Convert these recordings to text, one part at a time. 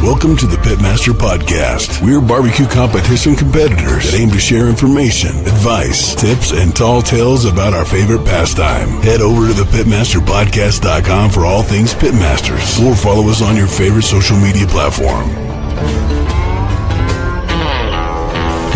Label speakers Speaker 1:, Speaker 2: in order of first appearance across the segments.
Speaker 1: Welcome to the Pitmaster Podcast. We're barbecue competition competitors that aim to share information, advice, tips, and tall tales about our favorite pastime. Head over to thepitmasterpodcast.com for all things Pitmasters, or follow us on your favorite social media platform.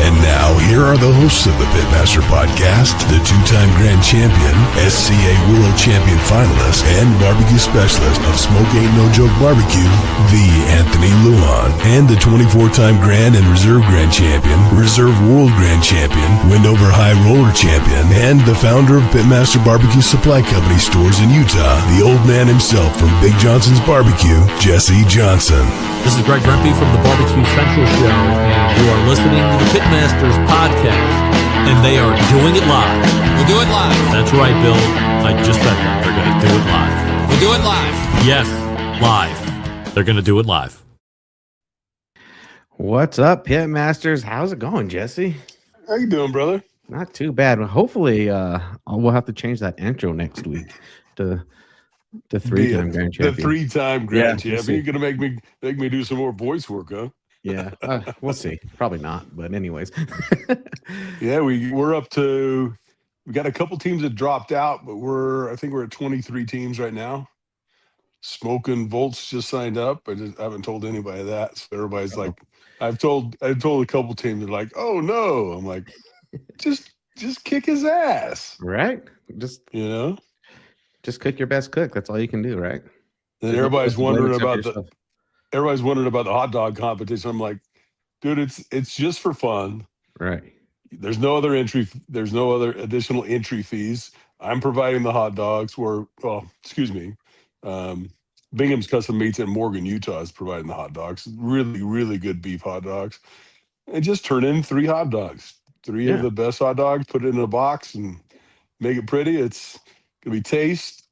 Speaker 1: And now, here are the hosts of the Pitmaster Podcast, the two-time Grand Champion, SCA World Champion finalist, and barbecue specialist of Smoke Ain't No Joke Barbecue, the Anthony Luan, and the 24-time Grand and Reserve Grand Champion, Reserve World Grand Champion, Windover High Roller Champion, and the founder of Pitmaster Barbecue Supply Company stores in Utah, the old man himself from Big Johnson's Barbecue, Jesse Johnson.
Speaker 2: This is Greg Rempe from the Barbecue Central Show, and you are listening to the Pitmasters Podcast, and they are doing it live.
Speaker 3: We'll do it live.
Speaker 2: That's right, Bill. I just said that. They're going to do it live.
Speaker 3: We'll do it live.
Speaker 2: Yes, live. They're going to do it live.
Speaker 4: What's up, Pitmasters? How's it going, Jesse?
Speaker 5: How you doing, brother?
Speaker 4: Not too bad. Hopefully, we'll have to change that intro next week to the three-time Grand Champion.
Speaker 5: The three-time Grand Champion.
Speaker 4: We'll
Speaker 5: You're gonna make me do some more voice work, huh?
Speaker 4: Yeah, we'll see. Probably not, but anyways.
Speaker 5: Yeah, we're up to. We got a couple teams that dropped out, but I think we're at 23 teams right now. Smoking Volts just signed up. I haven't told anybody that. So everybody's like, I've told a couple teams, they're like, oh no. I'm like, just kick his ass,
Speaker 4: Right? Just cook your best cook. That's all you can do, right?
Speaker 5: And everybody's wondering about the hot dog competition. I'm like, dude, it's just for fun.
Speaker 4: Right.
Speaker 5: There's no other additional entry fees. I'm providing the hot dogs. Bingham's Custom Meats in Morgan, Utah is providing the hot dogs. Really, really good beef hot dogs. And just turn in 3 hot dogs. 3 of the best hot dogs, put it in a box and make it pretty. It's going to be taste,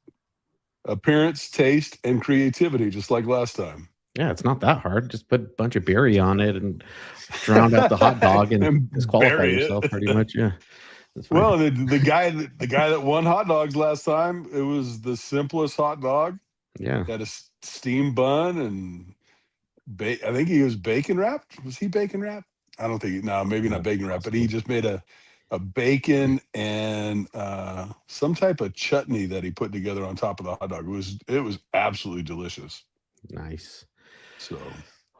Speaker 5: appearance, taste, and creativity, just like last time.
Speaker 4: Yeah, it's not that hard. Just put a bunch of berry on it and drown out the hot dog and disqualify yourself pretty much. Yeah.
Speaker 5: Well, the guy that won hot dogs last time, it was the simplest hot dog.
Speaker 4: Yeah.
Speaker 5: Had a steam bun and I think he was bacon wrapped. Was he bacon wrapped? I don't think. No, maybe not bacon wrapped, but he just made a bacon and some type of chutney that he put together on top of the hot dog. It was absolutely delicious.
Speaker 4: Nice.
Speaker 5: So,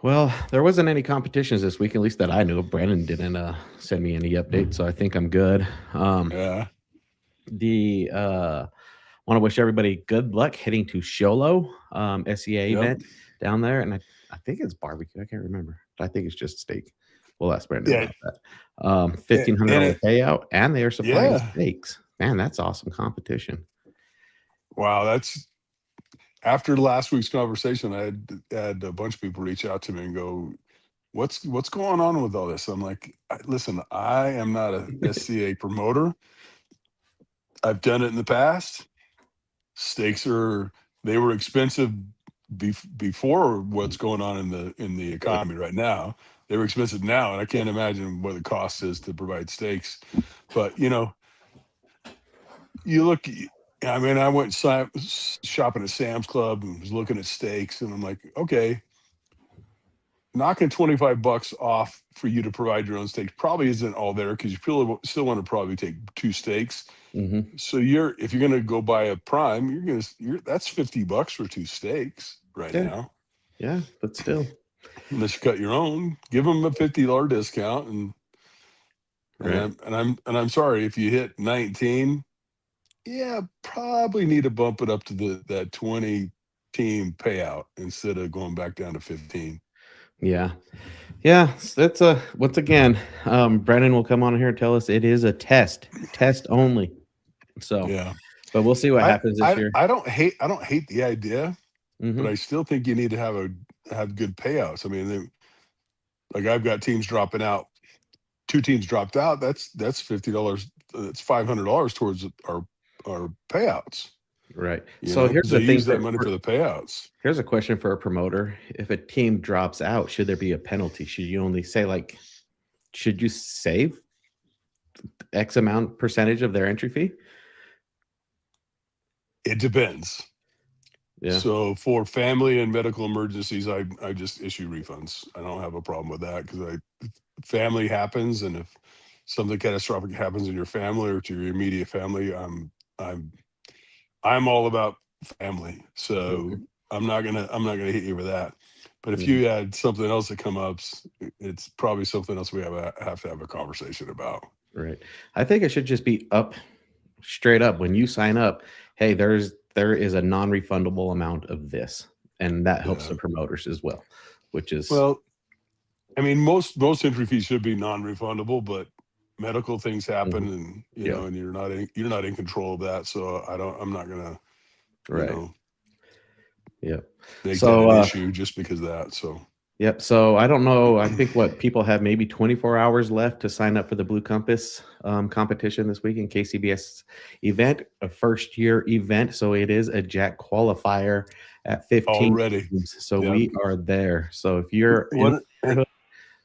Speaker 4: well, there wasn't any competitions this week, at least that I knew of. Brennan didn't send me any updates, so I think I'm good.
Speaker 5: yeah.
Speaker 4: Want to wish everybody good luck heading to Sholo, SEA event down there, and I think it's barbecue. I can't remember. I think it's just steak. We'll ask Brendan about that. $1,500 payout, and they are supplying steaks. Man, that's awesome competition.
Speaker 5: Wow, that's. After last week's conversation, I had a bunch of people reach out to me and go, what's going on with all this? I'm like, listen, I am not a SCA promoter. I've done it in the past. Steaks they were expensive before what's going on in the economy right now. They were expensive now, and I can't imagine what the cost is to provide steaks. But, you look, I mean, I went shopping at Sam's Club and was looking at steaks, and I'm like, okay, knocking $25 off for you to provide your own steaks probably isn't all there, because you still want to probably take 2 steaks.
Speaker 4: Mm-hmm.
Speaker 5: So if you're going to go buy a prime, that's $50 for 2 steaks now.
Speaker 4: Yeah, but still,
Speaker 5: unless you cut your own, give them a $50 discount, and I'm sorry if you hit 19. Yeah, probably need to bump it up to that 20 team payout instead of going back down to 15.
Speaker 4: Yeah. That's once again, Brennan will come on here and tell us it is a test only. So yeah, but we'll see what happens this year.
Speaker 5: I don't hate the idea,
Speaker 4: mm-hmm.
Speaker 5: but I still think you need to have good payouts. I mean, I've got teams dropping out. 2 teams dropped out. That's $50. That's $500 towards our payouts.
Speaker 4: Right. So here's the thing.
Speaker 5: Use that money for the payouts.
Speaker 4: Here's a question for a promoter. If a team drops out, should there be a penalty? Should you only say should you save X amount percentage of their entry fee?
Speaker 5: It depends.
Speaker 4: Yeah.
Speaker 5: So for family and medical emergencies, I just issue refunds. I don't have a problem with that because family happens, and if something catastrophic happens in your family or to your immediate family, I'm all about family. So
Speaker 4: Okay.
Speaker 5: I'm not gonna hit you with that. But if
Speaker 4: Mhm.
Speaker 5: you had something else that come up, it's probably something else we have to have a conversation about.
Speaker 4: Right. I think it should just be up straight up when you sign up. Hey, there is a non-refundable amount of this, and that helps
Speaker 5: Yeah.
Speaker 4: the promoters as well, which is
Speaker 5: Well, I mean, most entry fees should be non-refundable, but medical things happen, and you
Speaker 4: Yeah.
Speaker 5: know, and you're not in control of that. So I'm not gonna, you
Speaker 4: right.
Speaker 5: know,
Speaker 4: Yeah.
Speaker 5: make that
Speaker 4: So
Speaker 5: an issue just because of that. So
Speaker 4: yep. So I don't know. I think what people have maybe 24 hours left to sign up for the Blue Compass competition this week in KCBS event, a first year event. So it is a Jack qualifier at 15
Speaker 5: already,
Speaker 4: teams. So
Speaker 5: yeah.
Speaker 4: we are there. So if you're in
Speaker 5: What?
Speaker 4: the neighborhood,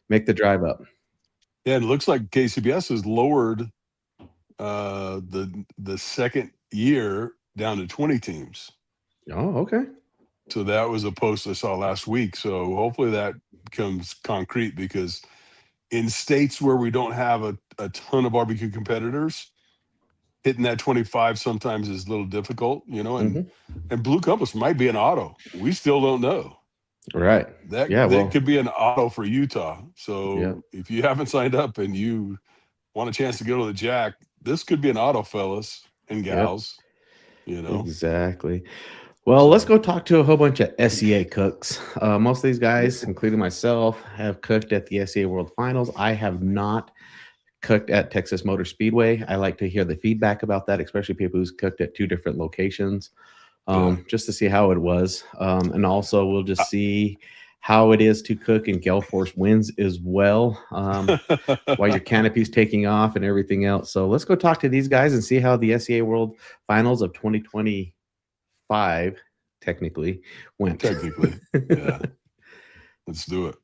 Speaker 4: make the drive up.
Speaker 5: Yeah, it looks like KCBS has lowered the second year down to 20 teams.
Speaker 4: Oh, okay.
Speaker 5: So that was a post I saw last week. So hopefully that becomes concrete, because in states where we don't have a ton of barbecue competitors, hitting that 25 sometimes is a little difficult, you know, and Blue Compass might be an auto. We still don't know.
Speaker 4: Right.
Speaker 5: That
Speaker 4: Yeah. Well,
Speaker 5: could be an auto for Utah. So
Speaker 4: yeah.
Speaker 5: if you haven't signed up and you want a chance to go to the Jack, this could be an auto, fellas and gals, you know.
Speaker 4: Exactly. Well, let's go talk to a whole bunch of SEA cooks. Most of these guys, including myself, have cooked at the SEA World Finals. I have not cooked at Texas Motor Speedway. I like to hear the feedback about that, especially people who's cooked at 2 different locations, just to see how it was. And also we'll just see how it is to cook in Gale Force winds as well, while your canopy's taking off and everything else. So let's go talk to these guys and see how the SEA World Finals of 2025 technically went.
Speaker 5: Technically, yeah. Let's do it.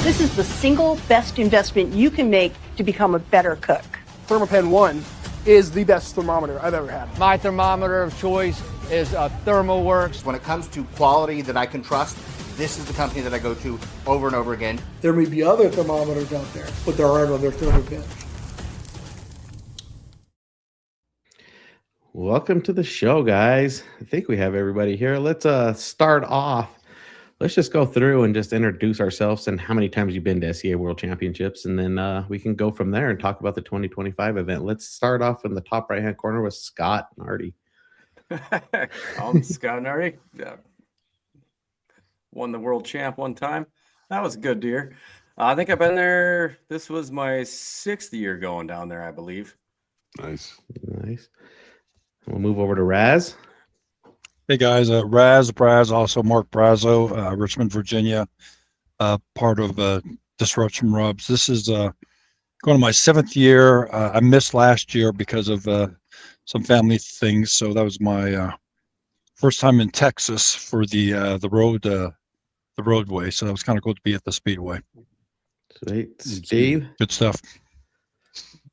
Speaker 3: This is the single best investment you can make to become a better cook.
Speaker 6: Thermopen 1 is the best thermometer I've ever had.
Speaker 7: My thermometer of choice is ThermoWorks.
Speaker 8: When it comes to quality that I can trust, this is the company that I go to over and over again.
Speaker 9: There may be other thermometers out there, but there aren't other Thermopens.
Speaker 4: Welcome to the show, guys. I think we have everybody here. Let's start off. Let's just go through and just introduce ourselves and how many times you've been to SEA World Championships, and then we can go from there and talk about the 2025 event. Let's start off in the top right-hand corner with Scott Nardi.
Speaker 10: I'm Scott Nardi. Won the world champ one time. That was a good year. I think I've been there. This was my 6th year going down there, I believe.
Speaker 5: Nice.
Speaker 4: We'll move over to Raz.
Speaker 11: Hey guys, Braz, also Mark Brazo, Richmond, Virginia, part of Disruption Rubs. This is going to my 7th year. I missed last year because of some family things, so that was my first time in Texas for the roadway. So that was kind of cool to be at the Speedway.
Speaker 4: Sweet. Steve.
Speaker 11: Good stuff.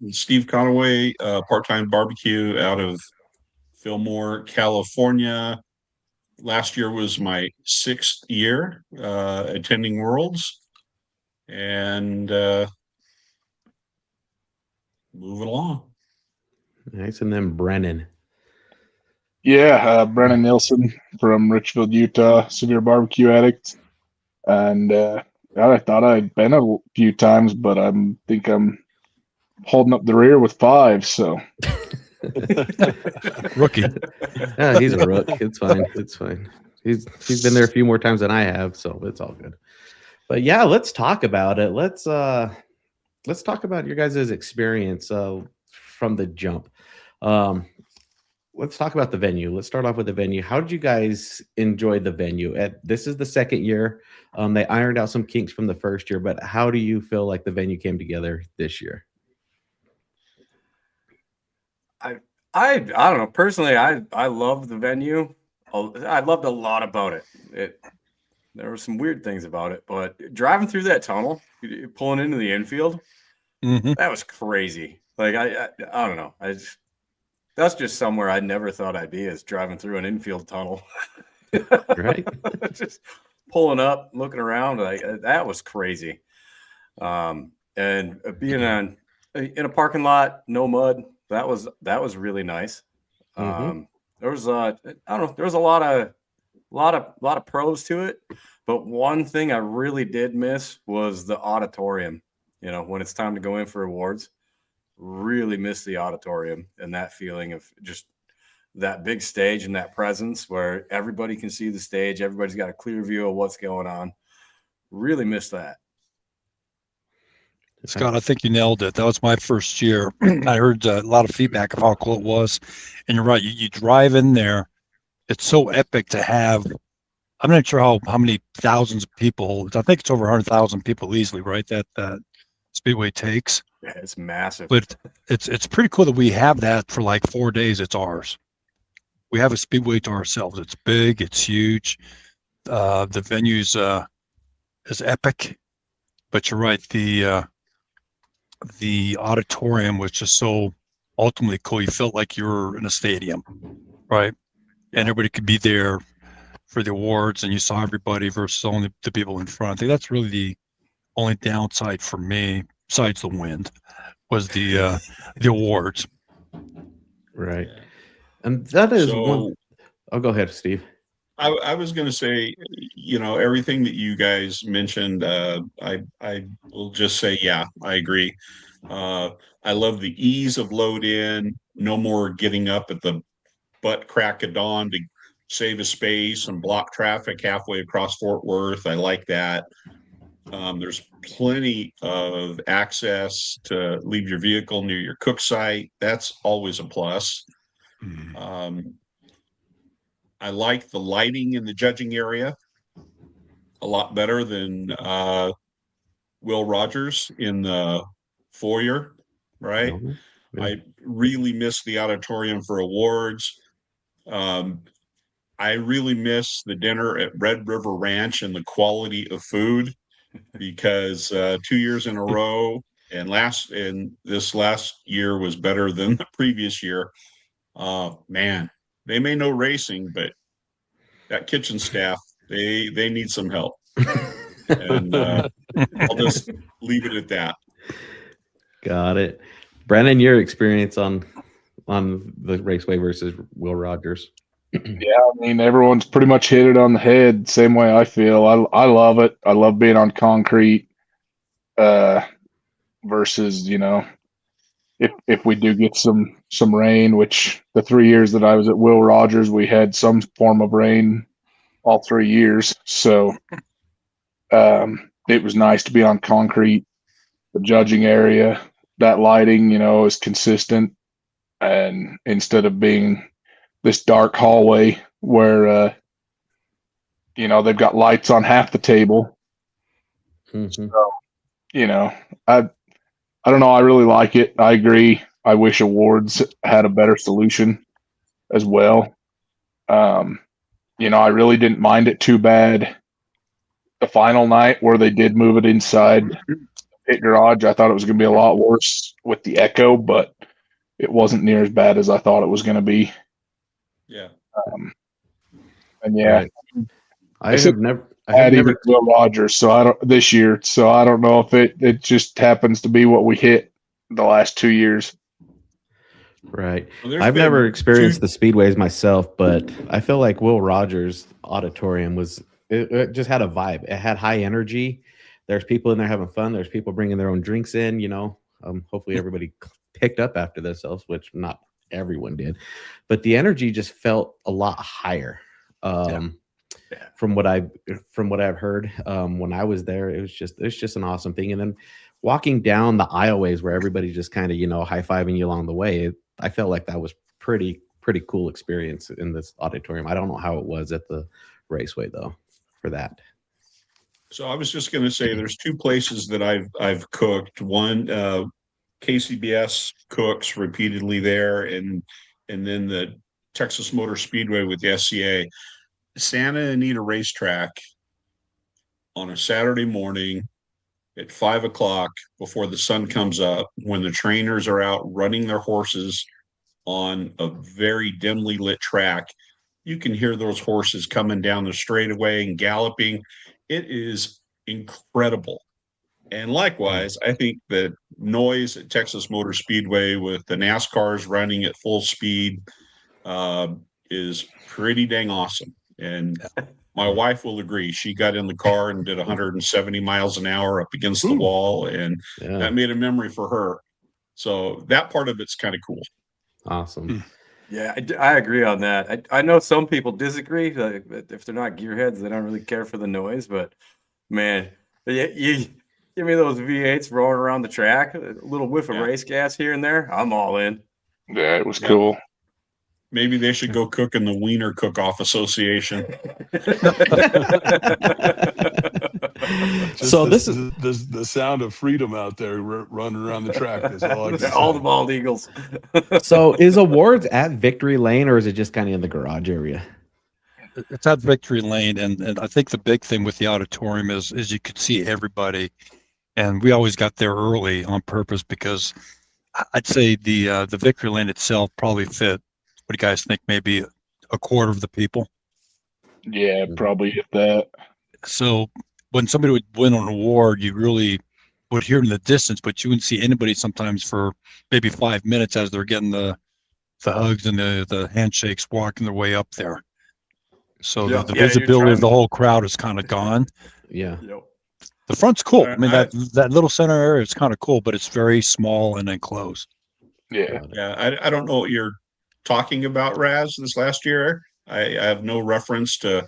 Speaker 12: Steve Conaway, part-time barbecue out of Fillmore, California. Last year was my 6th year attending Worlds, and moving along.
Speaker 4: Nice. And then Brennan.
Speaker 13: Yeah, Brennan Nielson from Richfield, Utah, severe barbecue addict. And I thought I'd been a few times, but I think I'm holding up the rear with 5, so.
Speaker 11: Rookie.
Speaker 4: Yeah, he's a rook. It's fine. He's been there a few more times than I have, so it's all good. But yeah, let's talk about it. Let's talk about your guys' experience from the jump. Let's talk about the venue. Let's start off with the venue. How did you guys enjoy the venue? This is the 2nd year. They ironed out some kinks from the 1st year, but how do you feel like the venue came together this year?
Speaker 10: I don't know. Personally, I love the venue. I loved a lot about it. There were some weird things about it, but driving through that tunnel, pulling into the infield, that was crazy. Like I don't know. That's just somewhere I never thought I'd be, is driving through an infield tunnel.
Speaker 4: Right.
Speaker 10: Just pulling up, looking around, like that was crazy. And being in a parking lot, no mud, that was really nice. There was I don't know, there was a lot of pros to it, but one thing I really did miss was the auditorium. You know, when it's time to go in for awards, really miss the auditorium and that feeling of just that big stage and that presence where everybody can see the stage, everybody's got a clear view of what's going on. Really miss that.
Speaker 11: Scott, I think you nailed it. That was my first year. I heard a lot of feedback of how cool it was. And you're right. You drive in there. It's so epic to have. I'm not sure how many thousands of people. I think it's over 100,000 people easily, right? That Speedway takes.
Speaker 10: Yeah, it's massive.
Speaker 11: But it's pretty cool that we have that for like 4 days. It's ours. We have a Speedway to ourselves. It's big. It's huge. The venue's is epic. But you're right. The auditorium was just so ultimately cool. You felt like you were in a stadium, right? And everybody could be there for the awards, and you saw everybody versus only the people in front. I think that's really the only downside for me, besides the wind, was the awards.
Speaker 4: Right. And that is
Speaker 12: So-
Speaker 4: one. Oh, go ahead, Steve.
Speaker 12: I was going to say, everything that you guys mentioned, I will just say, yeah, I agree. I love the ease of load in, no more getting up at the butt crack of dawn to save a space and block traffic halfway across Fort Worth. I like that. There's plenty of access to leave your vehicle near your cook site. That's always a plus. I like the lighting in the judging area a lot better than Will Rogers in the foyer, right?
Speaker 4: Yeah.
Speaker 12: I really miss the auditorium for awards. I really miss the dinner at Red River Ranch and the quality of food, because 2 years in a row and this last year was better than the previous year. Man, they may know racing, but that kitchen staff, they need some help. And I'll just leave it at that.
Speaker 4: Got it. Brennan, your experience on the Raceway versus Will Rogers.
Speaker 13: Yeah, I mean, everyone's pretty much hit it on the head. Same way I feel. I love it. I love being on concrete. Versus, if we do get some rain, which the 3 years that I was at Will Rogers, we had some form of rain all 3 years. So it was nice to be on concrete. The judging area, that lighting, is consistent, and instead of being this dark hallway where they've got lights on half the table. So, I don't know. I really like it. I agree. I wish awards had a better solution as well. I really didn't mind it too bad the final night where they did move it inside the pit garage. I thought it was going to be a lot worse with the echo, but it wasn't near as bad as I thought it was going to be.
Speaker 12: Yeah.
Speaker 13: And yeah,
Speaker 4: right. I have
Speaker 13: never Will Rogers, so I don't this year. So I don't know if it just happens to be what we hit the last 2 years.
Speaker 4: Right. I've never experienced the speedways myself, but I feel like Will Rogers Auditorium it just had a vibe. It had high energy. There's people in there having fun. There's people bringing their own drinks in. Hopefully everybody picked up after themselves, which not everyone did, but the energy just felt a lot higher. From what I've heard when I was there, it was just an awesome thing. And then walking down the aisleways where everybody just kind of high-fiving you along the way, I felt like that was pretty cool experience in this auditorium. I don't know how it was at the Raceway though for that.
Speaker 12: So I was just going to say there's two places that I've cooked. One, KCBS cooks repeatedly there, and then the Texas Motor Speedway with the SCA. Santa Anita Racetrack on a Saturday morning at 5 o'clock before the sun comes up, when the trainers are out running their horses on a very dimly lit track. You can hear those horses coming down the straightaway and galloping. It is incredible. And likewise, I think that noise at Texas Motor Speedway with the NASCARs running at full speed is pretty dang awesome. And my wife will agree. She got in the car and did 170 miles an hour up against the wall, and that made a memory for her. So that part of it's kind of cool.
Speaker 4: Awesome.
Speaker 10: Yeah, I agree on that. I know some people disagree. Like, if they're not gearheads, they don't really care for the noise. But man, you give me those V8s roaring around the track, a little whiff of race gas here and there, I'm all in.
Speaker 13: Yeah, it was cool.
Speaker 12: Maybe they should go cook in the Wiener Cook-Off Association.
Speaker 5: So this is the sound of freedom out there running around the track. That's all I can say.
Speaker 10: All the bald eagles.
Speaker 4: So is awards at Victory Lane, or is it just kind of in the garage area?
Speaker 11: It's at Victory Lane, and I think the big thing with the auditorium is you could see everybody, and we always got there early on purpose because I'd say the Victory Lane itself probably fit. What do you guys think? Maybe a quarter of the people.
Speaker 13: Yeah, probably if that.
Speaker 11: So when somebody would win an award, you really would hear in the distance, but you wouldn't see anybody sometimes for maybe 5 minutes as they're getting the hugs and the handshakes walking their way up there. So the visibility of the whole crowd is kind of gone.
Speaker 4: Yeah.
Speaker 11: The front's cool. I mean, that little center area is kind of cool, but it's very small and enclosed.
Speaker 13: Yeah.
Speaker 12: Yeah. I don't know what you're talking about, Raz, this last year. I have no reference to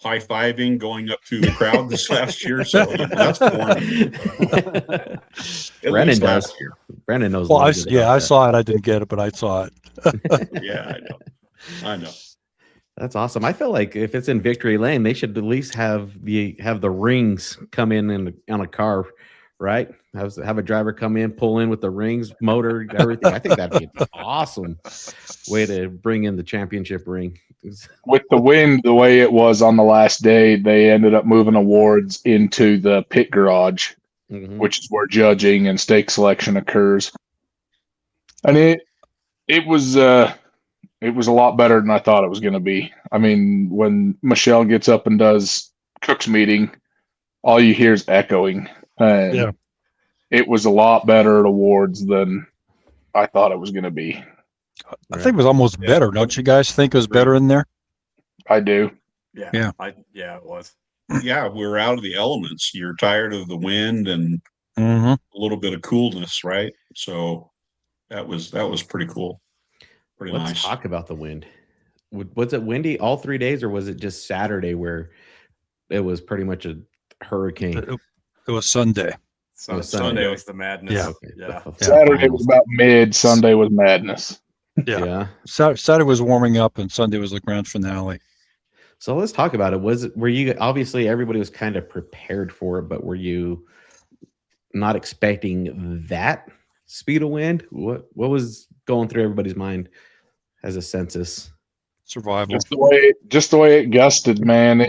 Speaker 12: high-fiving going up through the crowd this last year, so that's boring.
Speaker 4: Brennan does. Brennan knows.
Speaker 11: Well, I saw it. I didn't get it, but I saw it.
Speaker 12: Yeah, I know.
Speaker 4: That's awesome. I feel like if it's in Victory Lane, they should at least have the rings come in on a car, right? Have a driver come in, pull in with the rings, motor, everything. I think that'd be an awesome way to bring in the championship ring.
Speaker 13: With the wind the way it was on the last day, they ended up moving awards into the pit garage, which is where judging and stake selection occurs. And it was a lot better than I thought it was going to be. I mean, when Michelle gets up and does Cook's meeting, all you hear is echoing. And it was a lot better at awards than I thought it was going to be.
Speaker 11: I think it was almost better. Don't you guys think it was better in there?
Speaker 13: I do.
Speaker 11: Yeah.
Speaker 10: It was.
Speaker 12: Yeah, we're out of the elements. You're tired of the wind and a little bit of coolness, right? So that was pretty cool. Pretty nice.
Speaker 4: Let's talk about the wind. Was it windy all 3 days, or was it just Saturday where it was pretty much a hurricane?
Speaker 11: It was Sunday.
Speaker 10: Sunday was the madness. Yeah.
Speaker 13: Saturday was about mid. Sunday was madness.
Speaker 11: Yeah. Saturday was warming up, and Sunday was the grand finale.
Speaker 4: So let's talk about it. Were you obviously everybody was kind of prepared for it, but were you not expecting that speed of wind? What was going through everybody's mind as a census?
Speaker 11: Survival.
Speaker 13: Just the way it gusted, man.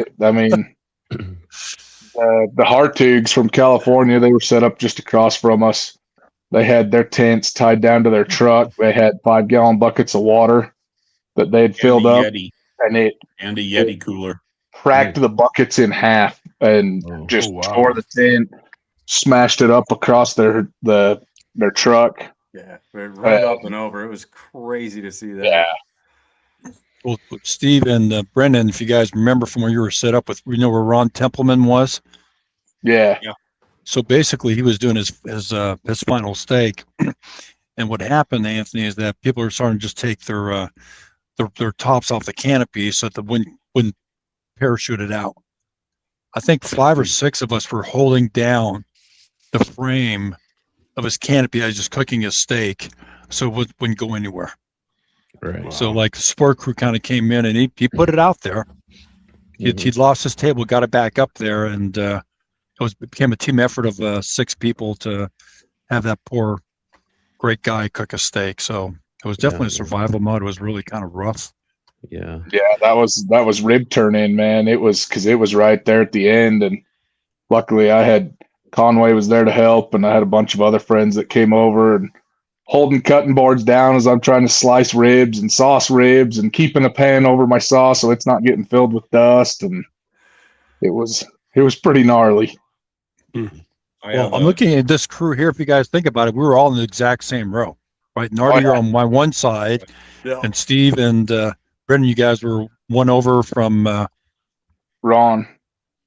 Speaker 13: The Hartugs from California, they were set up just across from us. They had their tents tied down to their truck. They had 5-gallon buckets of water that they had filled up, and a Yeti
Speaker 12: cooler
Speaker 13: cracked the buckets in half and tore the tent, smashed it up across their truck.
Speaker 10: Yeah, right up and over. It was crazy to see that.
Speaker 13: Yeah.
Speaker 11: Well, Steve and Brennan, if you guys remember from where you were set up with, where Ron Templeman was?
Speaker 13: Yeah.
Speaker 11: So basically, he was doing his final stake, and what happened, Anthony, is that people are starting to just take their tops off the canopy so that the wind wouldn't parachute it out. I think 5 or 6 of us were holding down the frame of his canopy as just cooking his steak, so it wouldn't go anywhere.
Speaker 4: Right.
Speaker 11: Wow. So like the sport crew kind of came in and he put it out there. He'd lost his table, got it back up there, and it became a team effort of 6 people to have that poor great guy cook a steak. So it was definitely a survival mode. It was really kind of rough.
Speaker 4: Yeah.
Speaker 13: Yeah, that was rib turn in, man. It was because it was right there at the end, and luckily I had Conaway was there to help, and I had a bunch of other friends that came over and holding cutting boards down as I'm trying to slice ribs and sauce ribs and keeping a pan over my sauce so it's not getting filled with dust. And it was pretty gnarly.
Speaker 11: Well, I'm looking at this crew here. If you guys think about it, we were all in the exact same row, right? Nardi, you're on my one side, and Steve and Brennan, you guys were one over from
Speaker 13: Ron.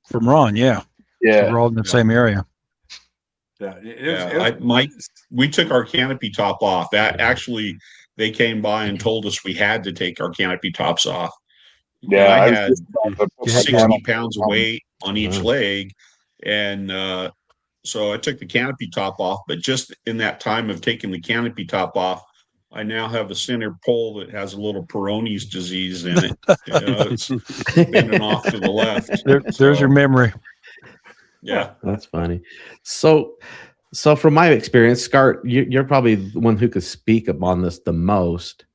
Speaker 11: From Ron, yeah. So we're all in the same area.
Speaker 12: We took our canopy top off. That actually, they came by and told us we had to take our canopy tops off.
Speaker 13: Yeah,
Speaker 12: I had 60 pounds of weight on each leg, and so I took the canopy top off. But just in that time of taking the canopy top off, I now have a center pole that has a little Peyronie's disease in it. It's bending off to the left.
Speaker 11: There's your memory.
Speaker 12: Yeah,
Speaker 4: that's funny. So from my experience, Scott, you're probably the one who could speak upon this the most.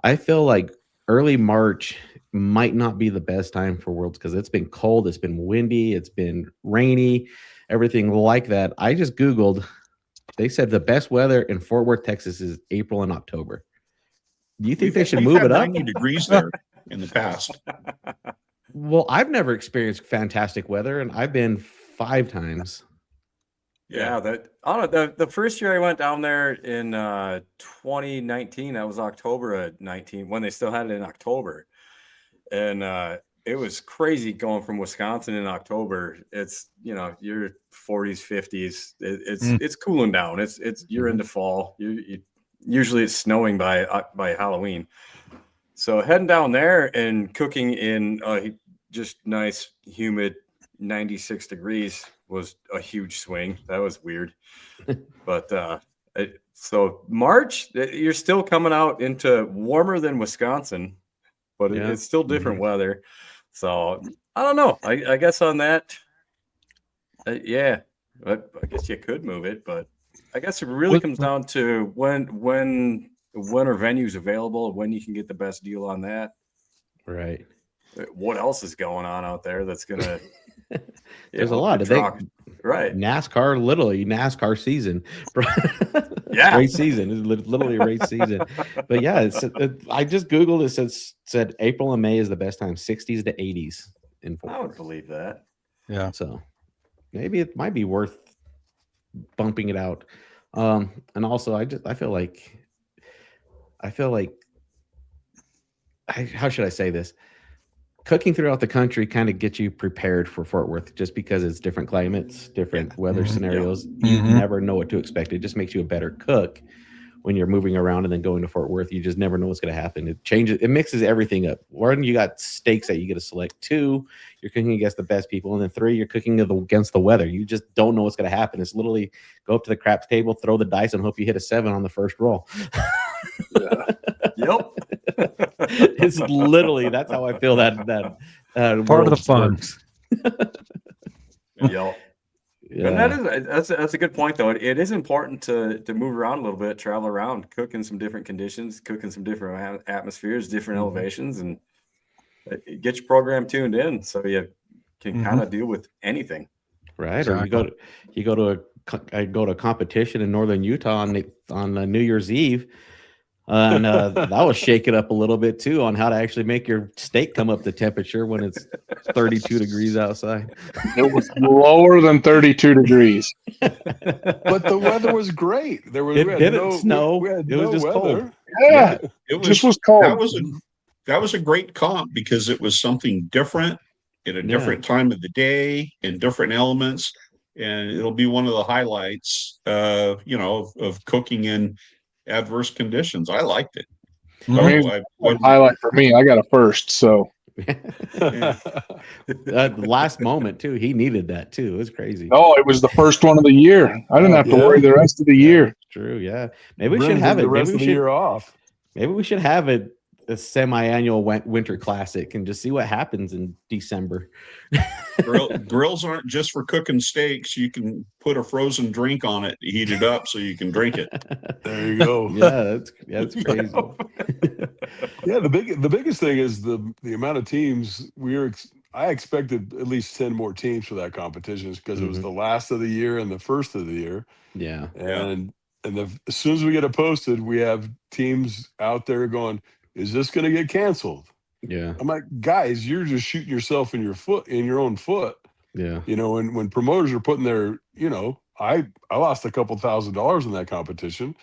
Speaker 4: I feel like early March might not be the best time for Worlds because it's been cold, it's been windy, it's been rainy, everything like that. I just Googled. They said the best weather in Fort Worth, Texas is April and October. Do you think they should move it up?
Speaker 12: 90 degrees there in the past.
Speaker 4: Well, I've never experienced fantastic weather, and I've been 5 times.
Speaker 10: Yeah, I don't know. The first year I went down there in 2019, that was October of 19, when they still had it in October. And it was crazy going from Wisconsin in October. It's, your 40s, 50s. It's cooling down. You're into fall. Usually it's snowing by Halloween. So heading down there and cooking in just nice, humid 96 degrees was a huge swing. That was weird. But so March, you're still coming out into warmer than Wisconsin, but it's still different weather. So I don't know. I guess on that, I guess you could move it, but I guess it really comes down to when are venues available, when you can get the best deal on that.
Speaker 4: Right.
Speaker 10: What else is going on out there that's gonna?
Speaker 4: There's a lot of things.
Speaker 10: Right.
Speaker 4: NASCAR, literally NASCAR season.
Speaker 10: Yeah.
Speaker 4: Race season. It's literally a race season. But yeah, I just Googled it. Said April and May is the best time, 60s to 80s in Fort Worth.
Speaker 10: I would believe that.
Speaker 11: Yeah.
Speaker 4: So maybe it might be worth bumping it out. And also I feel like how should I say this? Cooking throughout the country kind of gets you prepared for Fort Worth just because it's different climates, different weather scenarios. You never know what to expect. It just makes you a better cook when you're moving around and then going to Fort Worth. You just never know what's going to happen. It mixes everything up. 1, you got steaks that you get to select. 2, you're cooking against the best people. And then 3, you're cooking against the weather. You just don't know what's going to happen. It's literally go up to the craps table, throw the dice, and hope you hit a 7 on the first roll.
Speaker 10: Yep.
Speaker 4: It's literally, that's how I feel that
Speaker 11: part of the fun.
Speaker 10: Yep. Yeah. And that's a good point though. It is important to move around a little bit, travel around, cook in some different conditions, cook in some different atmospheres, different elevations, and get your program tuned in so you can kind of deal with anything.
Speaker 4: Right. Exactly. Or I go to a competition in northern Utah on New Year's Eve. And that was shake it up a little bit too on how to actually make your steak come up to temperature when it's 32 degrees outside.
Speaker 13: It was lower than 32 degrees.
Speaker 5: But the weather was great.
Speaker 4: It didn't snow. It was just cold.
Speaker 13: Yeah, it just was cold.
Speaker 12: That was a great comp because it was something different at a different time of the day in different elements. And it'll be one of the highlights, of cooking in adverse conditions. I liked it.
Speaker 13: Highlight for me, I got a first, so
Speaker 4: last moment too. He needed that too. It was crazy.
Speaker 13: Oh, it was the first one of the year. I didn't have to worry the rest of the year.
Speaker 4: True. Yeah. Maybe we should have it
Speaker 5: the rest of the year off.
Speaker 4: Maybe we should have it a semi-annual winter classic and just see what happens in December.
Speaker 12: Grills aren't just for cooking steaks. You can put a frozen drink on it, heat it up so you can drink it.
Speaker 5: There you go.
Speaker 4: That's crazy.
Speaker 5: Yeah, the biggest thing is the amount of teams. I expected at least 10 more teams for that competition because it was the last of the year and the first of the year.
Speaker 4: Yeah.
Speaker 5: And as soon as we get it posted, we have teams out there going, is this going to get canceled?
Speaker 4: Yeah.
Speaker 5: I'm like, guys, you're just shooting yourself in your own foot.
Speaker 4: Yeah.
Speaker 5: You know, when promoters are putting their, you know, I lost a couple $1,000s in that competition,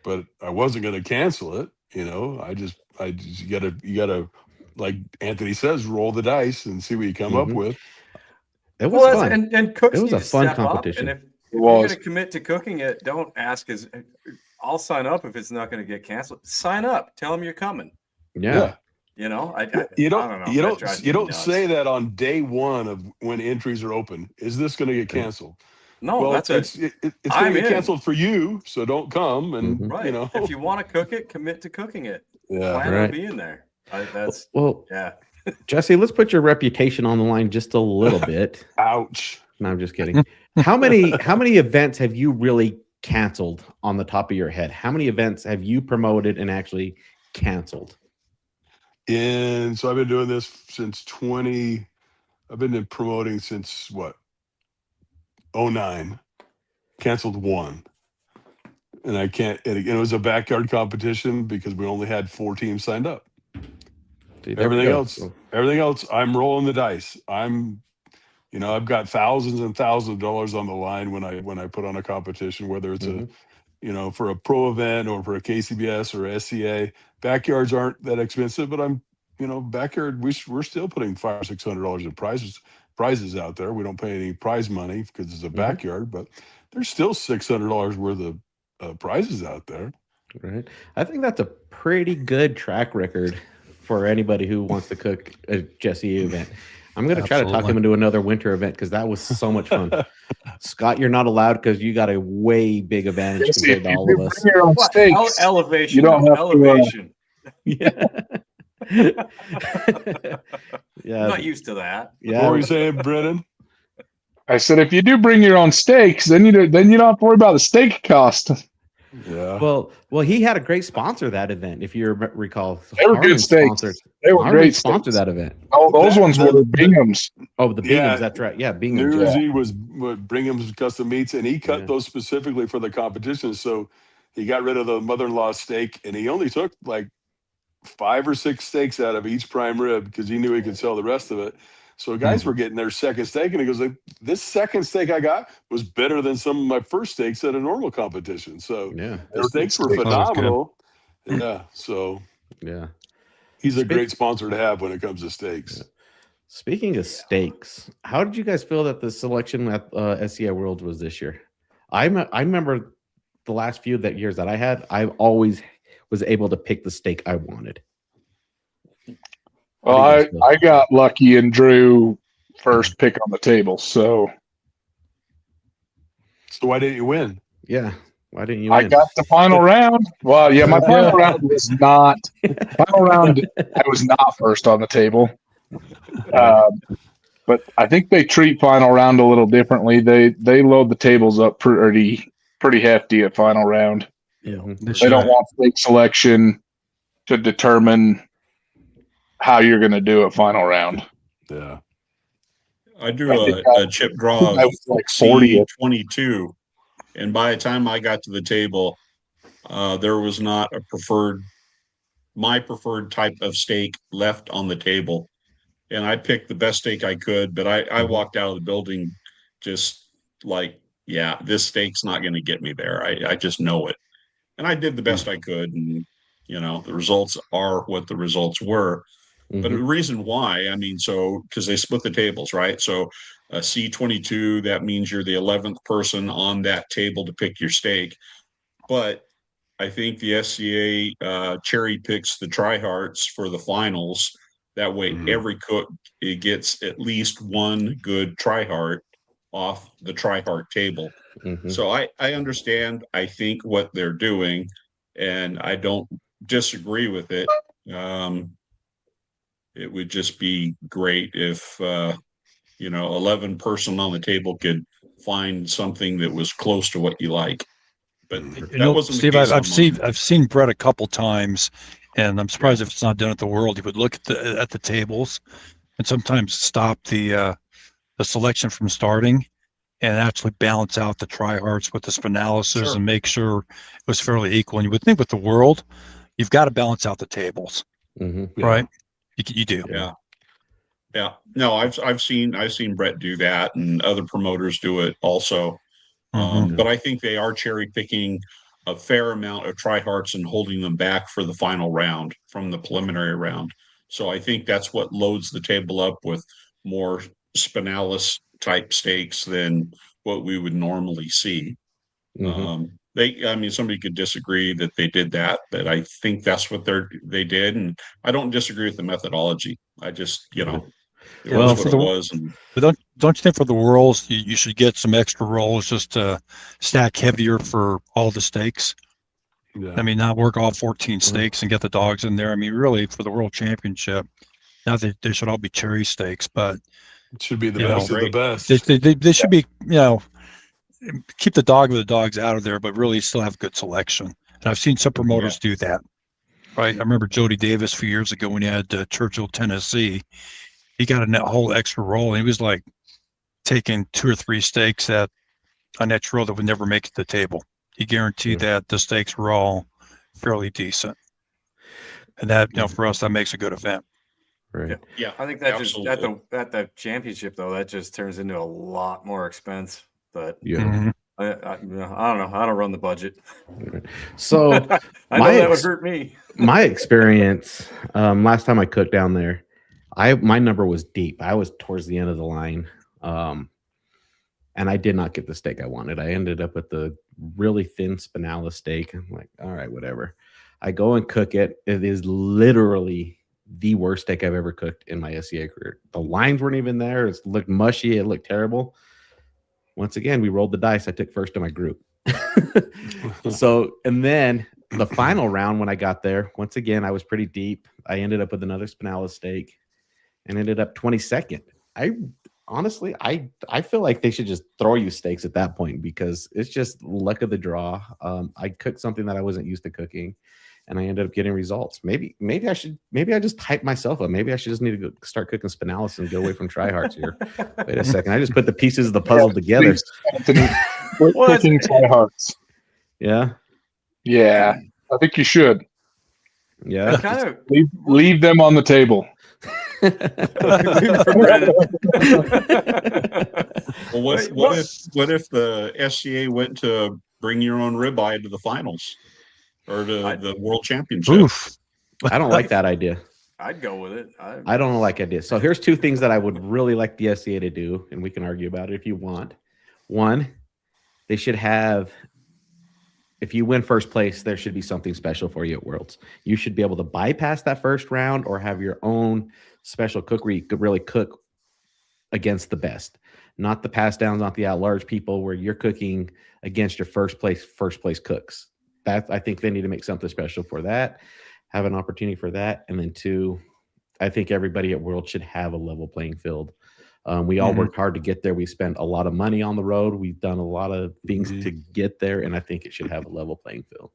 Speaker 5: but I wasn't going to cancel it. You know, you gotta, like Anthony says, roll the dice and see what you come up with.
Speaker 4: It was fun.
Speaker 10: And cooks
Speaker 4: it was
Speaker 10: need
Speaker 4: a
Speaker 10: to
Speaker 4: fun
Speaker 10: step
Speaker 4: competition.
Speaker 10: up. And if you're going to commit to cooking it, don't ask I'll sign up if it's not going to get canceled. Sign up. Tell them you're coming.
Speaker 4: Yeah.
Speaker 10: You know,
Speaker 5: you
Speaker 10: I don't know.
Speaker 5: You don't say that on day one of when entries are open. Is this going to get canceled?
Speaker 10: No,
Speaker 5: well,
Speaker 10: it's
Speaker 5: going to get canceled for you, so don't come. And you know,
Speaker 10: if you want to cook it, commit to cooking it.
Speaker 5: Yeah,
Speaker 10: plan on being there. Yeah.
Speaker 4: Jesse, let's put your reputation on the line just a little bit.
Speaker 5: Ouch.
Speaker 4: No, I'm just kidding. How many events have you really canceled on the top of your head? How many events have you promoted and actually canceled?
Speaker 5: And so I've been doing this since I've been promoting since what? 2009. Canceled one. And I can't, and it was a backyard competition because we only had 4 teams signed up. Everything else, I'm rolling the dice. I've got thousands and thousands of dollars on the line when I put on a competition, whether it's for a pro event or for a KCBS or SCA. Backyards aren't that expensive, but backyard, we're still putting $500 or $600 in prizes out there. We don't pay any prize money because it's a backyard, but there's still $600 worth of prizes out there.
Speaker 4: Right. I think that's a pretty good track record for anybody who wants to cook a Jesse event. I'm going to try to talk him into another winter event because that was so much fun. Scott, you're not allowed because you got a way big advantage compared to all of us.
Speaker 13: Your own steaks,
Speaker 10: elevation.
Speaker 13: You don't have
Speaker 10: elevation.
Speaker 4: Yeah.
Speaker 10: I'm not used to that.
Speaker 5: Yeah. What were you saying, Brennan?
Speaker 13: I said, if you do bring your own steaks, then you don't have to worry about the steak cost.
Speaker 5: Yeah.
Speaker 4: Well, he had a great sponsor that event. If you recall,
Speaker 13: they were good steaks. They were great.
Speaker 4: Sponsor that event.
Speaker 13: Oh, those ones were the Bingham's.
Speaker 4: Oh, the Bingham's. That's right. Yeah, Bingham's.
Speaker 5: New Year's Eve was Bingham's Custom Meats, and he cut those specifically for the competition. So he got rid of the mother-in-law steak, and he only took like 5 or 6 steaks out of each prime rib because he knew he could sell the rest of it. So guys were getting their second steak, and he goes, like, this second steak I got was better than some of my first steaks at a normal competition. So the steaks were phenomenal. Yeah. So he's a great sponsor to have when it comes to steaks.
Speaker 4: Yeah. Speaking of steaks, how did you guys feel that the selection at SCI Worlds was this year? I remember the last few years that I had, I always was able to pick the steak I wanted.
Speaker 13: Well, I got lucky and drew first pick on the table. So
Speaker 5: why didn't you win?
Speaker 4: Yeah. Why didn't you
Speaker 13: win? I got the final round. Well, yeah, my final round was not final round. I was not first on the table. But I think they treat final round a little differently. They load the tables up pretty hefty at final round.
Speaker 4: Yeah.
Speaker 13: They don't want steak selection to determine how you're going to do it final round.
Speaker 5: Yeah.
Speaker 12: I drew a chip draw of
Speaker 13: like 40
Speaker 12: 22, and by the time I got to the table, there was not my preferred type of steak left on the table, and I picked the best steak I could. But I walked out of the building just like, yeah, this steak's not going to get me there. I just know it, and I did the best I could, and the results are what the results were. But the reason why, because they split the tables, right? So C22, that means you're the 11th person on that table to pick your steak. But I think the SCA cherry picks the tryhards for the finals. That way, every cook gets at least one good tryhard off the tryhard table. So I understand, I think, what they're doing, and I don't disagree with it. It would just be great if 11 person on the table could find something that was close to what you like. But that wasn't
Speaker 11: Steve.
Speaker 12: the case.
Speaker 11: I've seen Brett a couple times, and I'm surprised if it's not done at the World. He would look at the tables and sometimes stop the selection from starting and actually balance out the tryhards with the spinalis and make sure it was fairly equal. And you would think with the world, you've got to balance out the tables, right? You do.
Speaker 12: Yeah. No, I've seen Brett do that, and other promoters do it also. But I think they are cherry picking a fair amount of tryhards and holding them back for the final round from the preliminary round. So I think that's what loads the table up with more spinalis type steaks than what we would normally see. Somebody could disagree that they did that, but I think that's what they did, and I don't disagree with the methodology. I just, it was what it was.
Speaker 11: But don't you think for the rolls you should get some extra rolls just to stack heavier for all the steaks? I mean, not work all 14 steaks and get the dogs in there. I mean, really, for the World Championship, now they should all be cherry steaks, but
Speaker 5: it should be the best of the best.
Speaker 11: They should be, keep the dogs out of there, but really still have good selection. And I've seen some promoters do that. Right. I remember Jody Davis a few years ago when he had Churchill, Tennessee. He got a whole extra roll, and he was like taking 2 or 3 steaks on that roll that would never make it to the table. He guaranteed that the steaks were all fairly decent. And that, for us, that makes a good event.
Speaker 4: Right.
Speaker 10: Yeah. I think that just at the championship, though, that just turns into a lot more expense. But I don't know. I don't run the budget.
Speaker 4: So
Speaker 10: I know that would hurt me.
Speaker 4: My experience, last time I cooked down there, my number was deep. I was towards the end of the line. And I did not get the steak I wanted. I ended up with the really thin spinalis steak. I'm like, all right, whatever. I go and cook it. It is literally the worst steak I've ever cooked in my SCA career. The lines weren't even there. It looked mushy. It looked terrible. Once again, we rolled the dice. I took first in my group. And then the final round, when I got there, once again, I was pretty deep. I ended up with another spinalis steak and ended up 22nd. Honestly, I feel like they should just throw you steaks at that point because it's just luck of the draw. I cooked something that I wasn't used to cooking, and I ended up getting results. Maybe I just type myself up. Maybe I should just need to start cooking spinalis and get away from tryhards here. Wait a second. I just put the pieces of the puzzle together.
Speaker 13: We're cooking tryhards.
Speaker 4: Yeah.
Speaker 13: Yeah. I think you should.
Speaker 4: Yeah.
Speaker 13: Leave them on the table.
Speaker 12: Well, what if the SCA went to bring your own ribeye to the finals or to the World Championship?
Speaker 4: Oof. I don't like that idea.
Speaker 10: I'd go with it.
Speaker 4: I don't like that idea. So here's 2 things that I would really like the SCA to do, and we can argue about it if you want. One, they should have, if you win first place, there should be something special for you at Worlds. You should be able to bypass that first round or have your own special cookery you could really cook against the best, not the pass downs, not the at-large people where you're cooking against your first place cooks. I think they need to make something special for that, have an opportunity for that. And then 2, I think everybody at World should have a level playing field. We all worked hard to get there. We spent a lot of money on the road. We've done a lot of things to get there, and I think it should have a level playing field.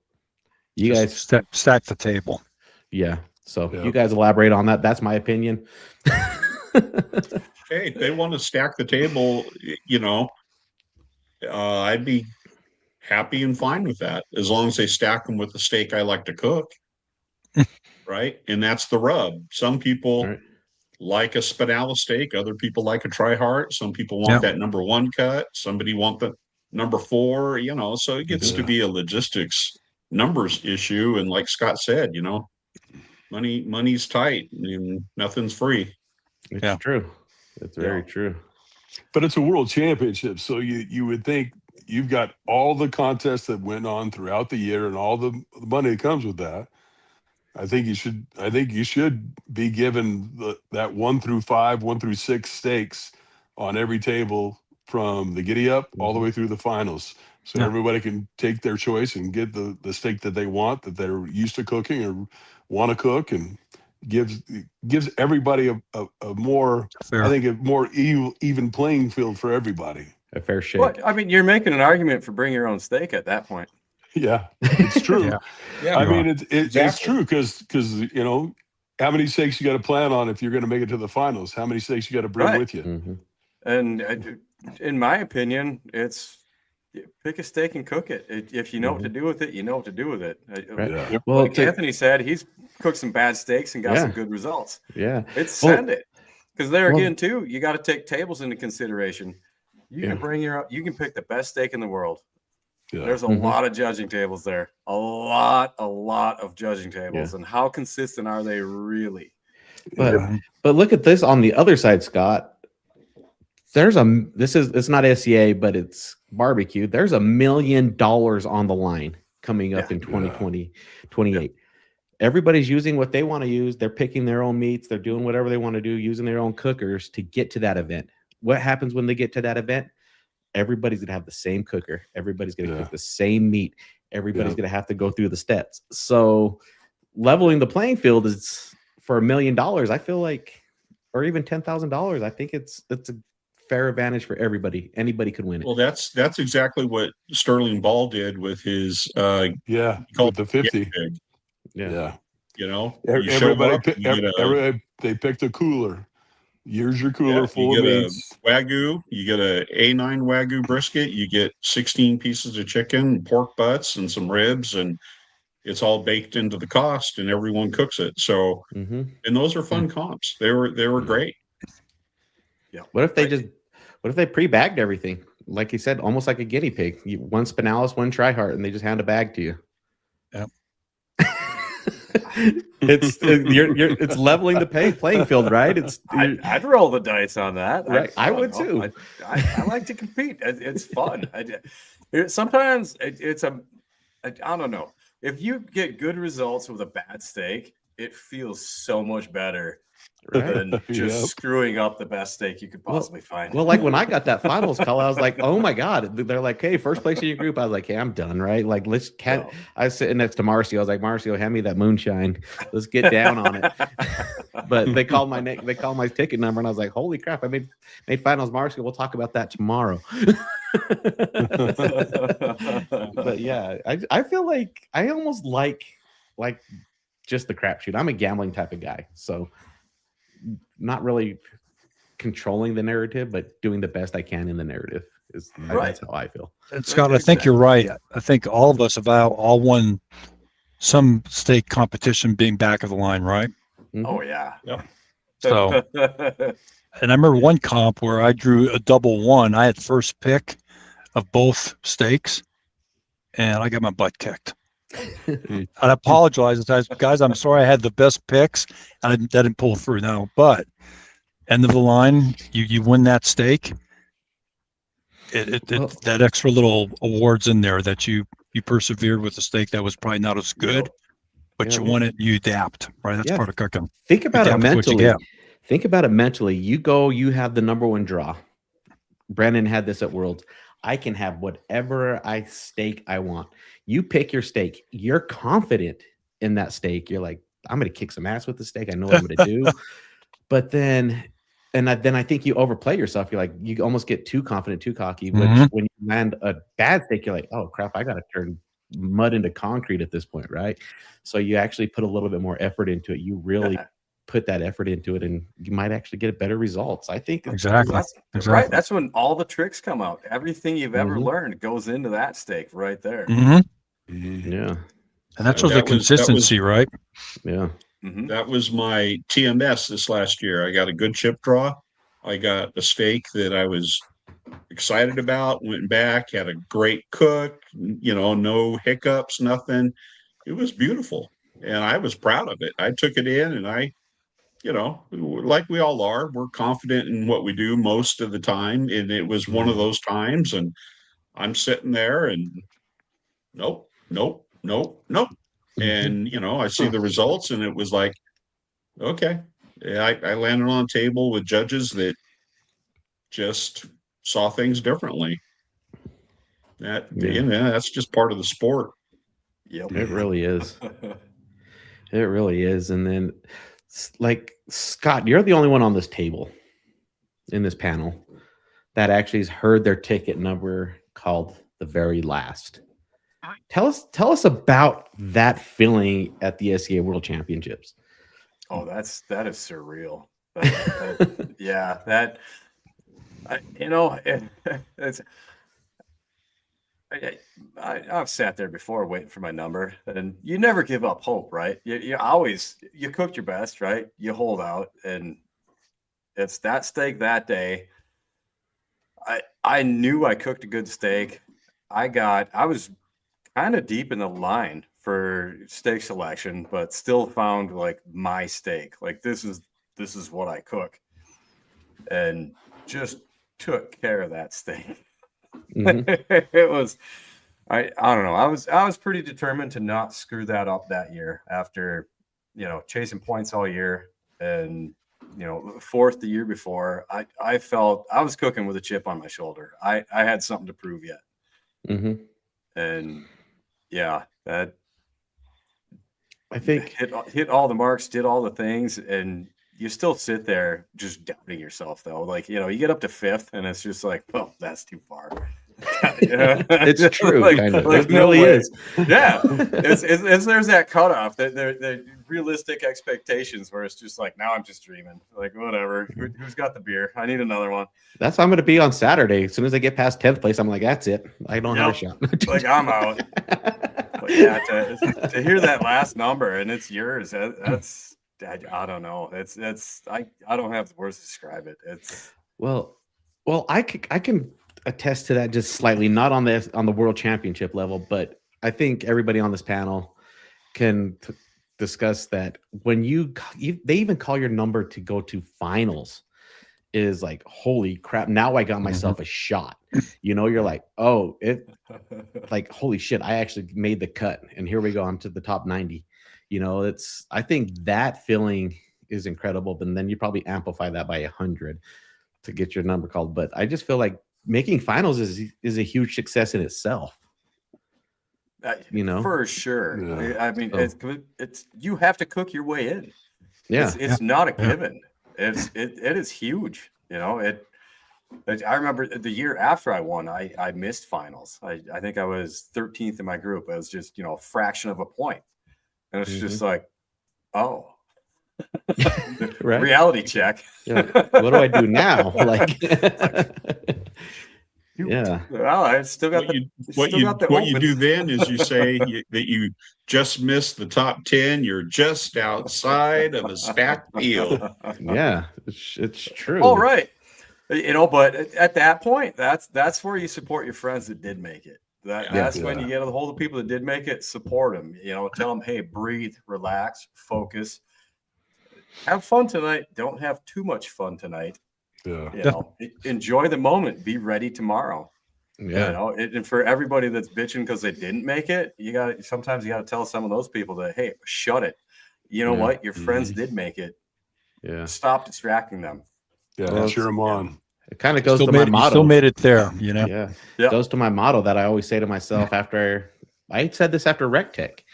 Speaker 4: You
Speaker 11: just
Speaker 4: guys
Speaker 11: stack the table.
Speaker 4: Yeah. So you guys elaborate on that. That's my opinion.
Speaker 12: Hey, if they want to stack the table, I'd be happy and fine with that as long as they stack them with the steak I like to cook. Right. And that's the rub. Some people like a spinalis steak. Other people like a tryhard. Some people want that number 1 cut. Somebody want the number 4, so it gets to be a logistics numbers issue. And like Scott said, money's tight and nothing's free.
Speaker 4: It's true. It's very true.
Speaker 5: But it's a World Championship, so you would think you've got all the contests that went on throughout the year and all the money that comes with that. I think you should be given that 1 through 5, 1 through 6 steaks on every table from the giddy up all the way through the finals. So everybody can take their choice and get the steak that they want, that they're used to cooking or want to cook, and gives everybody a more, I think, a more even playing field for everybody.
Speaker 4: A fair shake.
Speaker 10: Well, I mean, you're making an argument for bring your own steak at that point.
Speaker 5: Yeah, it's true.
Speaker 12: Yeah,
Speaker 5: I mean, it's true because how many steaks you got to plan on if you're going to make it to the finals? How many steaks you got to bring with you?
Speaker 10: And in my opinion, it's pick a steak and cook it. If you know what to do with it, you know what to do with it.
Speaker 4: Right.
Speaker 10: Well, like Anthony said, he's cooked some bad steaks and got some good results.
Speaker 4: Yeah.
Speaker 10: Send it. Because there again, too, you got to take tables into consideration. You can bring you can pick the best steak in the world. Yeah. There's a lot of judging tables there. A lot of judging tables. And how consistent are they really?
Speaker 4: But look at this on the other side, Scott. It's not SCA, but it's barbecue. There's $1 million on the line coming up in 2020, 28. Everybody's using what they want to use. They're picking their own meats. They're doing whatever they want to do, using their own cookers to get to that event. What happens when they get to that event? Everybody's going to have the same cooker. Everybody's going to cook the same meat. Everybody's going to have to go through the steps. So leveling the playing field is for $1 million. I feel like, or even $10,000. I think it's a fair advantage for everybody. Anybody could win it.
Speaker 12: Well, that's exactly what Sterling Ball did with his
Speaker 5: with the 50.
Speaker 12: You know,
Speaker 5: everybody they picked a cooler. Here's your cooler full of meats.
Speaker 12: Wagyu, you get a A9 Wagyu brisket, you get 16 pieces of chicken, pork butts, and some ribs, and it's all baked into the cost, and everyone cooks it. So, and those are fun comps. They were great.
Speaker 4: Yeah. What if they pre-bagged everything? Like you said, almost like a guinea pig. One Spinalis, one Tryhard, and they just hand a bag to you.
Speaker 11: Yeah.
Speaker 4: It's leveling the playing field, right?
Speaker 10: I'd roll the dice on that.
Speaker 4: Right. I would too.
Speaker 10: I like to compete. It's fun. Sometimes I don't know. If you get good results with a bad steak, it feels so much better than just screwing up the best steak you could possibly find.
Speaker 4: Well, like when I got that finals call, I was like, oh my God. They're like, hey, first place in your group. I was like, hey, I'm done, right? Like, I was sitting next to Marcio. I was like, Marcio, hand me that moonshine. Let's get down on it. But they called my ticket number, and I was like, holy crap, I made finals, Marcio. We'll talk about that tomorrow. But yeah, I feel like I almost like just the crapshoot. I'm a gambling type of guy, so not really controlling the narrative, but doing the best I can in the narrative is that's how I feel.
Speaker 11: And Scott, I think you're right. I think all of us have all won some steak competition being back of the line, right?
Speaker 10: Oh yeah. Yep.
Speaker 11: So, and I remember one comp where I drew a double one. I had first pick of both steaks, and I got my butt kicked. I apologize, guys. I'm sorry. I had the best picks, and that didn't pull through now. But end of the line, you win that steak. That extra little awards in there that you persevered with a steak that was probably not as good, but you won it. You adapt, right? That's part of cooking.
Speaker 4: Think about it mentally. Think about it mentally. You have the number one draw. Brennan had this at Worlds. I can have whatever steak I want. You pick your steak. You're confident in that steak. You're like, I'm going to kick some ass with the steak. I know what I'm going to do. But then I think you overplay yourself. You're like, you almost get too confident, too cocky. Which when you land a bad steak, you're like, oh crap, I got to turn mud into concrete at this point, right? So you actually put a little bit more effort into it. You really put that effort into it, and you might actually get better results. I think
Speaker 11: exactly.
Speaker 10: Right. That's when all the tricks come out. Everything you've ever learned goes into that steak right there.
Speaker 4: Yeah.
Speaker 11: And that's the consistency, right?
Speaker 4: Yeah.
Speaker 12: That was my TMS this last year. I got a good chip draw. I got a steak that I was excited about, went back, had a great cook, no hiccups, nothing. It was beautiful. And I was proud of it. I took it in, and I, like we all are, we're confident in what we do most of the time. And it was one of those times, and I'm sitting there and nope. And, I see the results, and it was like, okay, I landed on a table with judges that just saw things differently. That's just part of the sport.
Speaker 10: Yep.
Speaker 4: It really is. It really is. And then, like, Scott, you're the only one on this table, in this panel, that actually has heard their ticket number called the very last. Tell us about that feeling at the SCA World Championships.
Speaker 10: Oh, that is surreal. Yeah, it's. I've sat there before waiting for my number, and you never give up hope, right? You always you cooked your best, right? You hold out, and it's that steak that day. I knew I cooked a good steak. I was kind of deep in the line for steak selection, but still found like my steak. Like this is what I cook, and just took care of that steak. It was I don't know. I was pretty determined to not screw that up that year after, chasing points all year and fourth the year before. I felt I was cooking with a chip on my shoulder. I had something to prove yet. And yeah, that
Speaker 4: I think
Speaker 10: hit all the marks, did all the things, and you still sit there just doubting yourself though. Like, you get up to fifth and it's just like, well, that's too far.
Speaker 4: It's true, kind of.
Speaker 10: Like,
Speaker 4: It really is.
Speaker 10: Yeah. It's there's that cutoff, that the realistic expectations where it's just like, now I'm just dreaming. Like, whatever. Who's got the beer? I need another one.
Speaker 4: That's how I'm going to be on Saturday. As soon as I get past 10th place, I'm like, that's it. I don't have a shot.
Speaker 10: Like, I'm out. But yeah, to hear that last number and it's yours, that's I don't know. I don't have the words to describe it. It's
Speaker 4: well, I can attest to that just slightly, not on the world championship level, but I think everybody on this panel can discuss that when they even call your number to go to finals is like, holy crap, now I got myself a shot. You're like, oh, it like, holy shit, I actually made the cut and here we go, I'm to the top 90. I think that feeling is incredible, but then you probably amplify that by 100 to get your number called. But I just feel like making finals is a huge success in itself.
Speaker 10: For sure.
Speaker 5: Yeah.
Speaker 10: I mean, it's you have to cook your way in.
Speaker 4: Yeah,
Speaker 10: it's not a given. It is huge. I remember the year after I won, I missed finals. I think I was 13th in my group. It was just a fraction of a point, and it's just like, oh.
Speaker 4: Right.
Speaker 10: Reality check.
Speaker 4: What do I do now? Like, yeah.
Speaker 10: Well, I still got
Speaker 12: what you do then is you say that you just missed the top 10. You're just outside of a stacked field.
Speaker 4: Yeah, it's true.
Speaker 10: All right. But at that point, that's where you support your friends that did make it. That's when you get a hold of people that did make it. Support them. Tell them, hey, breathe, relax, focus. Have fun tonight. Don't have too much fun tonight.
Speaker 5: Yeah.
Speaker 10: Enjoy the moment. Be ready tomorrow.
Speaker 4: Yeah.
Speaker 10: And for everybody that's bitching because they didn't make it, sometimes you got to tell some of those people that, hey, shut it. You know what? Your friends did make it.
Speaker 4: Yeah.
Speaker 10: Stop distracting them.
Speaker 5: Yeah. Cheer them on.
Speaker 4: It kind of goes to my motto.
Speaker 11: Still made it there.
Speaker 4: Yeah. It goes to my motto that I always say to myself after I said this after Rec Tech.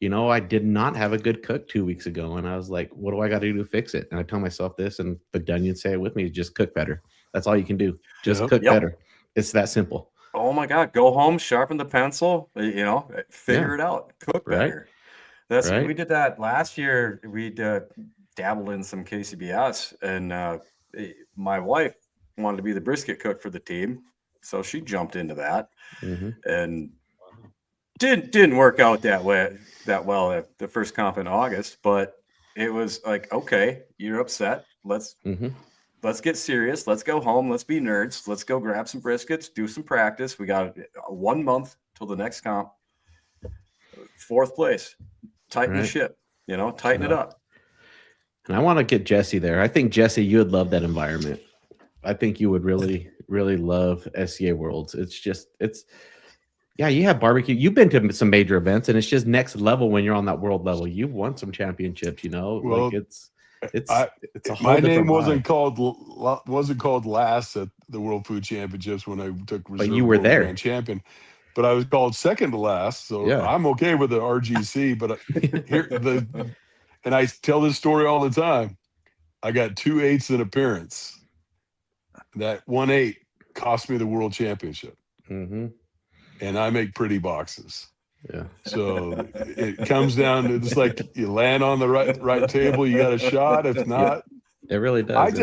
Speaker 4: I did not have a good cook 2 weeks ago, and I was like, what do I got to do to fix it? And I tell myself this, and the Dungeons say it with me, just cook better. That's all you can do. Just cook better. It's that simple.
Speaker 10: Oh my God. Go home, sharpen the pencil, figure it out. Cook better. We did that last year. We dabbled in some KCBS, and my wife wanted to be the brisket cook for the team. So she jumped into that and didn't work out that well at the first comp in August, but it was like, okay, you're upset. Let's get serious. Let's go home. Let's be nerds. Let's go grab some briskets, do some practice. We got 1 month till the next comp. 4th place. Tighten the ship, tighten it up.
Speaker 4: And I want to get Jesse there. I think, Jesse, you would love that environment. I think you would really, really love SCA Worlds. You have barbecue. You've been to some major events, and it's just next level when you're on that world level. You've won some championships,
Speaker 5: Well,
Speaker 4: like it's a whole
Speaker 5: my name
Speaker 4: different
Speaker 5: wasn't
Speaker 4: vibe.
Speaker 5: called last at the World Food Championships when I took reserve.
Speaker 4: But you were
Speaker 5: World
Speaker 4: there.
Speaker 5: Grand champion. But I was called second to last, so I'm okay with the RGC. But and I tell this story all the time. I got 2 8s in appearance. That 1 8 cost me the world championship.
Speaker 4: Mm-hmm.
Speaker 5: And I make pretty boxes.
Speaker 4: Yeah.
Speaker 5: So it comes down to just like you land on the right table, you got a shot. If not,
Speaker 4: it really does.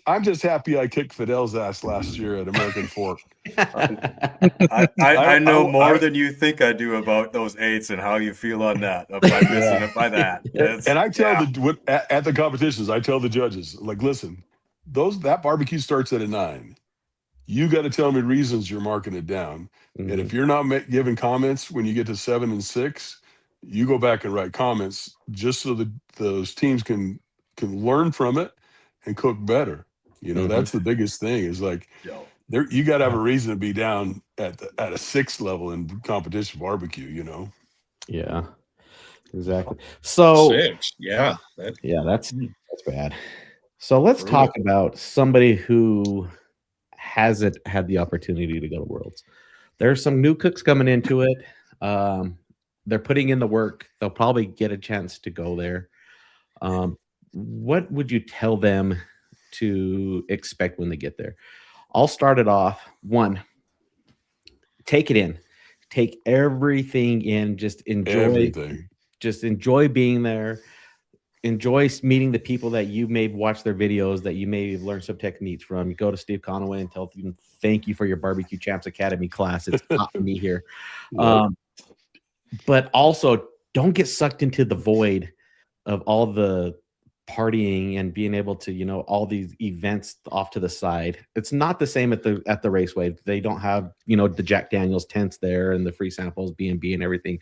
Speaker 5: I'm just happy I kicked Fidel's ass last year at American Fork.
Speaker 10: I know more than you think I do about those 8s and how you feel on that by missing it by that.
Speaker 5: And I tell at the competitions, I tell the judges, like, listen, that barbecue starts at a 9. You got to tell me reasons you're marking it down.
Speaker 4: Mm-hmm.
Speaker 5: And if you're not giving comments when you get to 7 and 6, you go back and write comments just so that those teams can learn from it and cook better. You know, that's the biggest thing is like, you got to have a reason to be down at a 6 level in competition barbecue, you know?
Speaker 4: Yeah, exactly. So
Speaker 12: 6. Yeah.
Speaker 4: That's bad. So let's talk about somebody who hasn't had the opportunity to go to Worlds. There's some new cooks coming into it. They're putting in the work. They'll probably get a chance to go there. What would you tell them to expect when they get there? I'll start it off. 1, take it in. Take everything in. Just enjoy
Speaker 5: everything.
Speaker 4: Just enjoy being there. Enjoy meeting the people that you may watch their videos, that you may learn some techniques from. Go to Steve Conaway and tell him thank you for your Barbecue Champs Academy class. It's taught me here. But also don't get sucked into the void of all the partying and being able to, you know, all these events off to the side. It's not the same at the Raceway. They don't have, you know, the Jack Daniels tents there and the free samples, B&B and everything.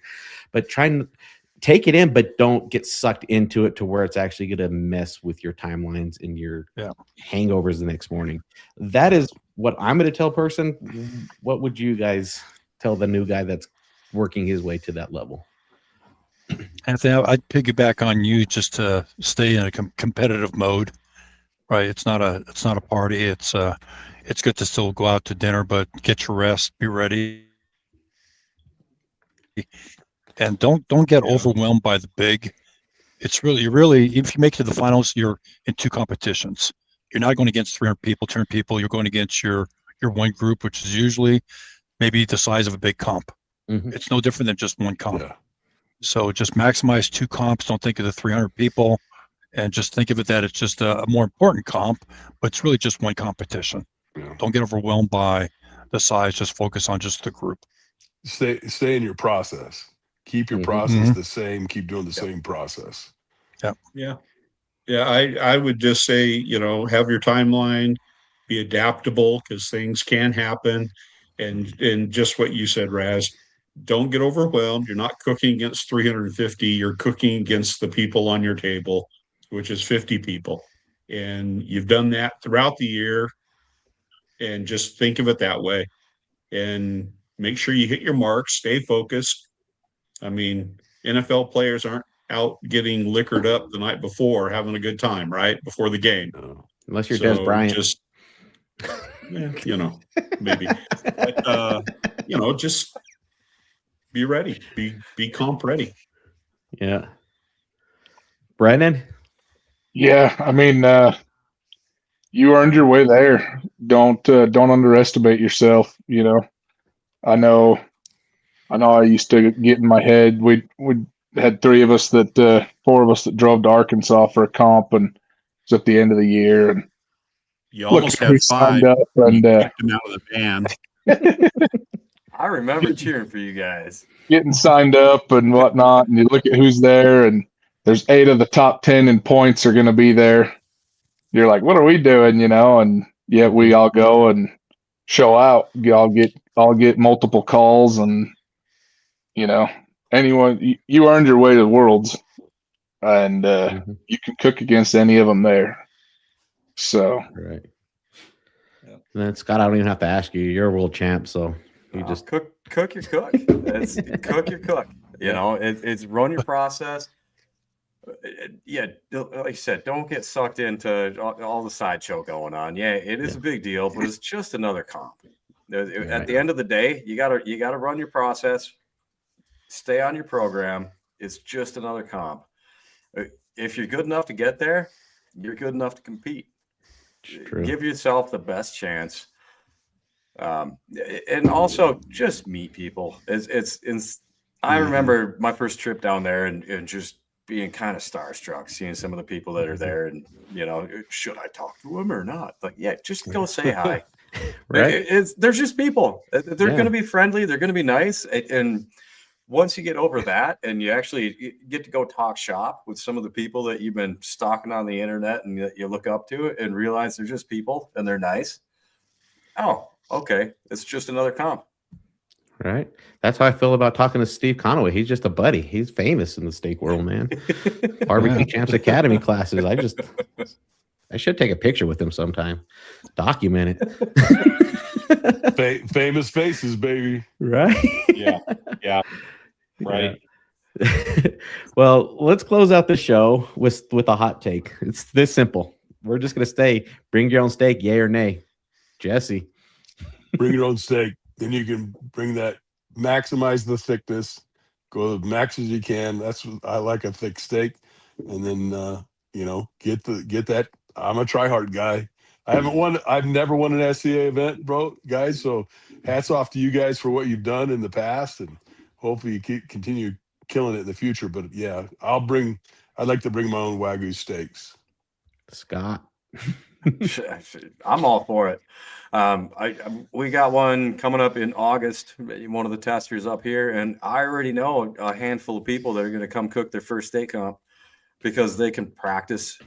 Speaker 4: But try and take it in, but don't get sucked into it to where it's actually going to mess with your timelines and your hangovers the next morning. That is what I'm going to tell person. What would you guys tell the new guy that's working his way to that level?
Speaker 11: Anthony, I'd piggyback on you just to stay in a competitive mode, right? It's not a party. It's good to still go out to dinner, but get your rest, be ready. And don't get overwhelmed by the big. It's really, if you make it to the finals, you're in 2 competitions. You're not going against 300 people, 200 people. You're going against your one group, which is usually maybe the size of a big comp.
Speaker 4: Mm-hmm.
Speaker 11: It's no different than just one comp.
Speaker 5: Yeah.
Speaker 11: So just maximize 2 comps. Don't think of the 300 people, and just think of it that it's just a more important comp, but it's really just one competition.
Speaker 5: Yeah.
Speaker 11: Don't get overwhelmed by the size. Just focus on just the group.
Speaker 5: Stay in your process. Keep your process the same. Keep doing the same process.
Speaker 12: Yeah. I would just say, you know, have your timeline, be adaptable because things can happen. And just what you said, Raz, don't get overwhelmed. You're not cooking against 350. You're cooking against the people on your table, which is 50 people. And you've done that throughout the year. And just think of it that way. And make sure you hit your marks, stay focused. I mean, NFL players aren't out getting liquored up the night before, having a good time, right? Before the game.
Speaker 5: No.
Speaker 4: Unless you're Des Bryant.
Speaker 12: Just, you know, maybe. But, you know, just be ready. Be comp ready.
Speaker 4: Yeah. Brennan?
Speaker 13: Yeah, I mean, you earned your way there. Don't underestimate yourself. You know, I know. I used to get in my head. We had 4 of us that drove to Arkansas for a comp, and it's at the end of the year. And
Speaker 12: you almost had 5.
Speaker 13: Signed up and
Speaker 12: kicked them out of the band.
Speaker 10: I remember cheering for you guys.
Speaker 13: Getting signed up and whatnot, and you look at who's there, and there's 8 of the top 10 in points are going to be there. You're like, what are we doing? You know, and yet we all go and show out. I'll get multiple calls, and you know, anyone you earned your way to the Worlds, and you can cook against any of them there. So
Speaker 4: right. And then Scott, I don't even have to ask you. You're a world champ, so you just
Speaker 10: cook your cook. It's cook your cook. You know, it's run your process. Yeah, like you said, don't get sucked into all the sideshow going on. Yeah, it is a big deal, but it's just another comp. At the end of the day, you gotta run your process, stay on your program. It's just another comp. If you're good enough to get there, you're good enough to compete. Give yourself the best chance. And also just meet people. I remember my first trip down there and just being kind of starstruck, seeing some of the people that are there, and should I talk to them or not? Like, yeah, just go say hi.
Speaker 4: Right?
Speaker 10: They're just people. They're
Speaker 4: Yeah.
Speaker 10: going to be friendly. They're going to be nice. And once you get over that and you actually get to go talk shop with some of the people that you've been stalking on the internet and that you look up to and realize they're just people and they're nice. Oh, okay. It's just another comp.
Speaker 4: Right. That's how I feel about talking to Steve Conaway. He's just a buddy. He's famous in the steak world, man. Barbecue Champs Academy classes. I should take a picture with him sometime. Document
Speaker 5: it. Famous faces, baby.
Speaker 4: Right?
Speaker 12: Yeah. Right.
Speaker 4: Yeah. Well, let's close out the show with a hot take. It's this simple. We're just gonna say, bring your own steak, yay or nay. Jesse.
Speaker 5: Bring your own steak. Then you can bring that, maximize the thickness, go as max as you can. That's what I like, a thick steak. And then get that. I'm a try hard guy. I've never won an SCA event, bro, guys. So hats off to you guys for what you've done in the past, and hopefully you continue killing it in the future. But yeah, I'd like to bring my own Wagyu steaks.
Speaker 4: Scott.
Speaker 10: I'm all for it. We got one coming up in August, one of the testers up here, and I already know a handful of people that are going to come cook their first steak comp because they can practice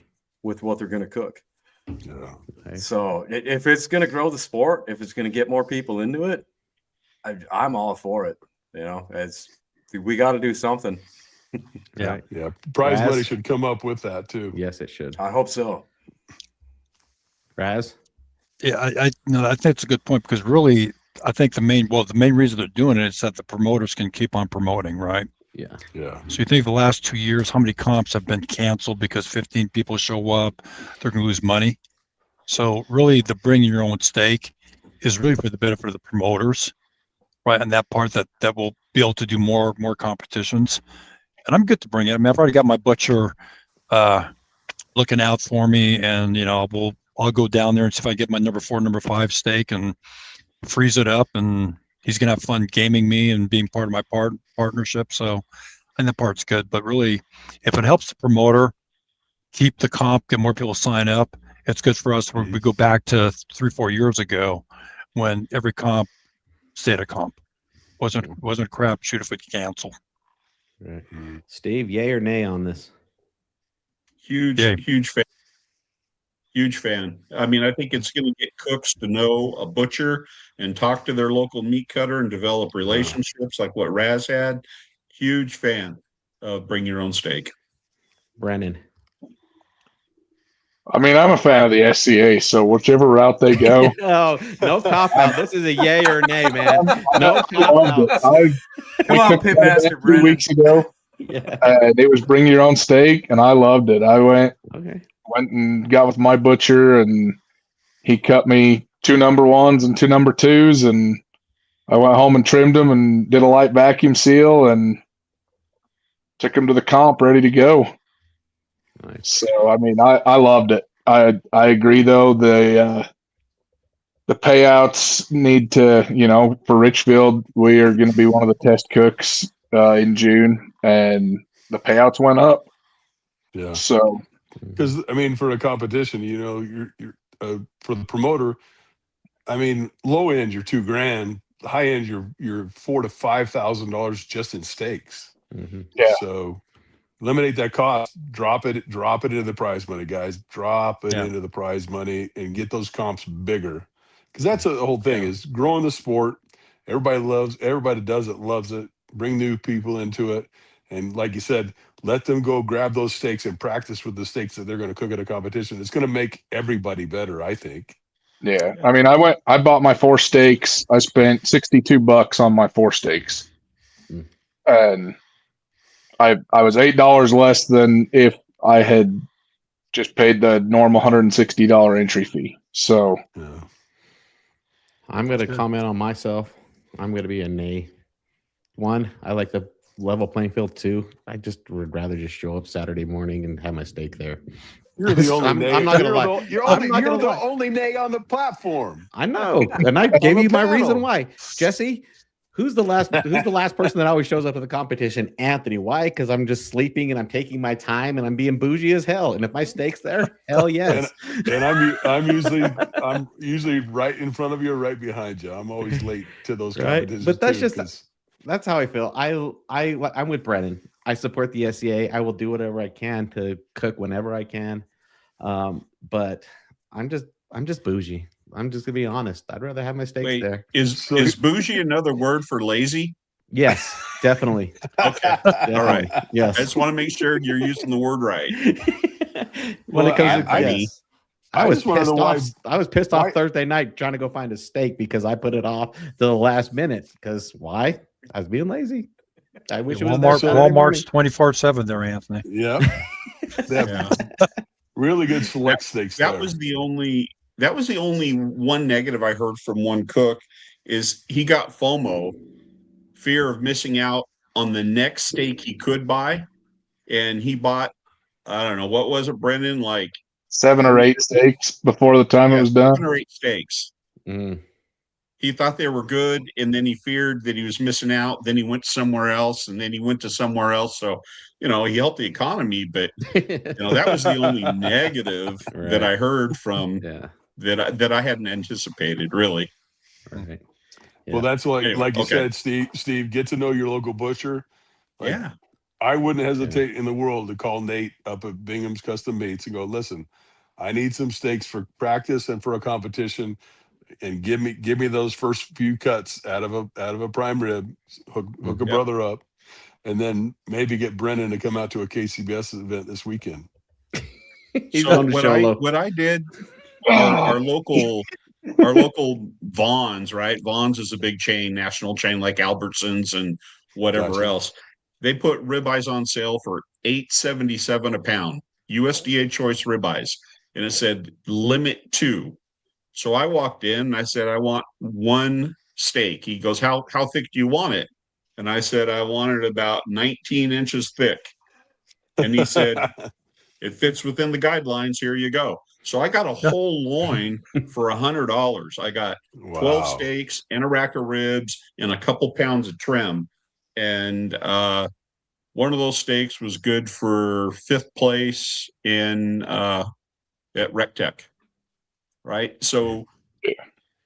Speaker 10: with what they're going to cook.
Speaker 5: Yeah.
Speaker 4: Okay.
Speaker 10: So if it's going to grow the sport, if it's going to get more people into it, I'm all for it. We got to do something.
Speaker 11: Yeah.
Speaker 4: Right.
Speaker 5: Yeah. Prize money should come up with that too.
Speaker 4: Yes, it should.
Speaker 10: I hope so.
Speaker 4: Raz?
Speaker 11: Yeah, I think it's a good point, because really, I think the main reason they're doing it is that the promoters can keep on promoting, right?
Speaker 4: Yeah.
Speaker 5: Yeah.
Speaker 11: So you think the last 2 years, how many comps have been canceled because 15 people show up, they're going to lose money. So really, the bringing your own steak is really for the benefit of the promoters, right? And that part that will be able to do more competitions. And I'm good to bring it. I mean, I've already got my butcher looking out for me, and I'll go down there and see if I get my number 4, number 5 steak and freeze it up, and he's gonna have fun gaming me and being part of my partnership. So, and that part's good. But really, if it helps the promoter keep the comp, get more people sign up, it's good for us. We go back to 3-4 years ago when every comp stayed a comp. Wasn't a crap shoot if we cancel.
Speaker 4: Right. Steve, yay or nay on this?
Speaker 12: Huge fan. Huge fan. I mean, I think it's going to get cooks to know a butcher and talk to their local meat cutter and develop relationships like what Raz had. Huge fan of bring your own steak.
Speaker 4: Brennan.
Speaker 13: I mean, I'm a fan of the SCA, so whichever route they go.
Speaker 4: No cop out. This is a yay or nay, man. No cop outs.
Speaker 10: Come on, Pitmaster Brennan.
Speaker 13: 2 weeks ago.
Speaker 4: Yeah.
Speaker 13: It was bring your own steak, and I loved it. I went and got with my butcher, and he cut me 2 number 1s and 2 number 2s, and I went home and trimmed them and did a light vacuum seal and took them to the comp ready to go.
Speaker 4: Nice.
Speaker 13: So I mean, I loved it. I agree though, the payouts need to, for Richfield, we are going to be one of the test cooks in June, and the payouts went up.
Speaker 5: Yeah.
Speaker 13: So,
Speaker 5: because I mean, for a competition, you're for the promoter. I mean, low end you're $2,000. High end you're $4,000 to $5,000 just in steaks.
Speaker 4: Mm-hmm.
Speaker 13: Yeah.
Speaker 5: So eliminate that cost. Drop it into the prize money, guys. Drop it into the prize money and get those comps bigger. Because that's the whole thing is growing the sport. Everybody does it, loves it. Bring new people into it. And like you said, let them go grab those steaks and practice with the steaks that they're going to cook at a competition. It's going to make everybody better, I think.
Speaker 13: Yeah. I mean, I bought my 4 steaks. I spent $62 on my 4 steaks. And I was $8 less than if I had just paid the normal $160 entry fee. So
Speaker 4: I'm going to comment on myself. I'm going to be a nay. 1, I like the level playing field. 2, I just would rather just show up Saturday morning and have my steak there.
Speaker 5: You're the only nay.
Speaker 4: I'm not gonna lie.
Speaker 5: You're the only nay on the platform.
Speaker 4: I know, and I gave you my
Speaker 5: panel.
Speaker 4: reason why. Jesse, who's the last person that always shows up to the competition? Anthony. Why? Because I'm just sleeping and I'm taking my time and I'm being bougie as hell. And if my steak's there, hell yes.
Speaker 5: and I'm usually right in front of you or right behind you. I'm always late to those competitions.
Speaker 4: But that's how I feel. I'm with Brennan. I support the SCA. I will do whatever I can to cook whenever I can. But I'm just bougie. I'm just gonna be honest. I'd rather have my steaks there.
Speaker 12: Is bougie another word for lazy?
Speaker 4: Yes, definitely.
Speaker 12: Okay.
Speaker 4: Definitely.
Speaker 12: All right.
Speaker 4: Yes.
Speaker 12: I just want to make sure you're using the word right.
Speaker 4: When it comes to yes. I was pissed off. I was pissed off
Speaker 5: why-
Speaker 4: Thursday night trying to go find a steak because I put it off to the last minute. Because why? I was being lazy. I wish it was
Speaker 11: Walmart's 24/7 there, Anthony.
Speaker 5: Yeah. Really good select steaks.
Speaker 12: That was the only one negative I heard from one cook is he got FOMO, fear of missing out on the next steak he could buy. And he bought, I don't know, what was it, Brennan? Like
Speaker 13: 7 or 8 steaks before the time it was done.
Speaker 12: 7 or 8 steaks. He thought they were good, and then he feared that he was missing out. Then he went somewhere else, and then he went to somewhere else. So, he helped the economy, but that was the only negative that I heard from that I hadn't anticipated, really.
Speaker 4: Right.
Speaker 5: Well, that's like you said, Steve, get to know your local butcher. I wouldn't hesitate in the world to call Nate up at Bingham's Custom Meats and go, listen, I need some steaks for practice and for a competition. And give me those first few cuts out of a prime rib, hook a brother up, and then maybe get Brennan to come out to a KCBS event this weekend.
Speaker 12: So what I did, our local Vaughn's, right? Vaughn's is a big chain, national chain like Albertsons and whatever else. They put ribeyes on sale for $8.77 a pound, USDA choice ribeyes, and it said limit 2. So I walked in and I said, I want 1 steak. He goes, how thick do you want it? And I said, I want it about 19 inches thick. And he said, it fits within the guidelines. Here you go. So I got a whole loin for $100. I got 12 steaks and a rack of ribs and a couple pounds of trim. And one of those steaks was good for 5th place at RecTech. Right. So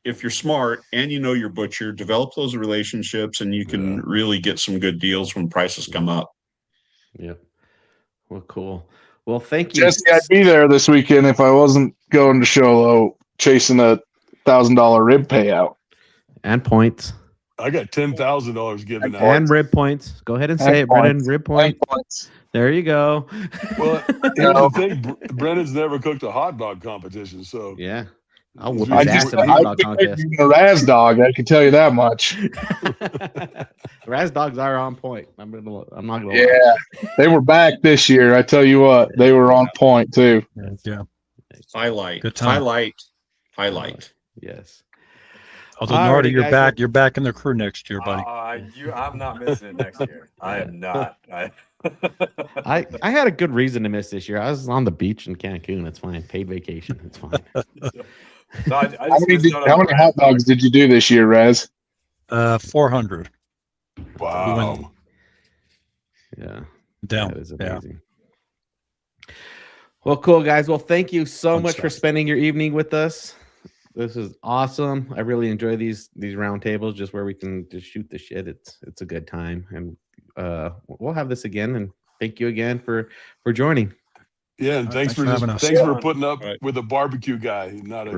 Speaker 12: if you're smart and you know your butcher, develop those relationships and you can really get some good deals when prices come up.
Speaker 4: Yeah. Well, cool. Well, thank you.
Speaker 13: Jesse, I'd be there this weekend if I wasn't going to Sholo chasing a $1,000 rib payout.
Speaker 4: And points.
Speaker 5: I got $10,000 given out.
Speaker 4: And rib points. Go ahead and say it, Brennan. Rib points. There you go.
Speaker 5: Well, here's the thing. Brennan's never cooked a hot dog competition, so
Speaker 4: yeah. I'll whoop his ass in a hot dog contest.
Speaker 13: A Raz dog, I can tell you that much.
Speaker 4: Raz dogs are on point. I'm not gonna lie.
Speaker 13: Yeah, they were back this year. I tell you what, they were on point too.
Speaker 11: Yeah.
Speaker 12: Highlight.
Speaker 11: Good time.
Speaker 12: Highlight.
Speaker 4: Yes.
Speaker 11: Although Nardi, you're back in the crew next year, buddy.
Speaker 10: I'm not missing it next year. I am not.
Speaker 4: I had a good reason to miss this year. I was on the beach in Cancun. It's fine. Paid vacation. It's fine.
Speaker 10: So
Speaker 13: how many hot dogs did you do this year, Raz?
Speaker 11: 400.
Speaker 5: Wow.
Speaker 11: Yeah.
Speaker 4: That is amazing. Well, cool, guys. Well, thank you so much for spending your evening with us. This is awesome. I really enjoy these round tables, just where we can just shoot the shit. It's a good time, and we'll have this again. And thank you again for joining.
Speaker 5: Yeah, and thanks for putting up with a barbecue guy, not a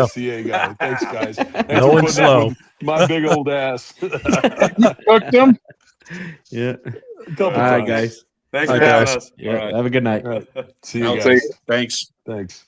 Speaker 5: SCA guy. Thanks, guys. Thanks
Speaker 11: no and slow.
Speaker 5: My big old ass.
Speaker 13: You cooked him?
Speaker 4: Yeah.
Speaker 5: All
Speaker 4: right, guys.
Speaker 10: Thanks for having us.
Speaker 4: Yeah. Right. Have a good night.
Speaker 5: Right. See you guys.
Speaker 12: Thanks.
Speaker 5: Thanks.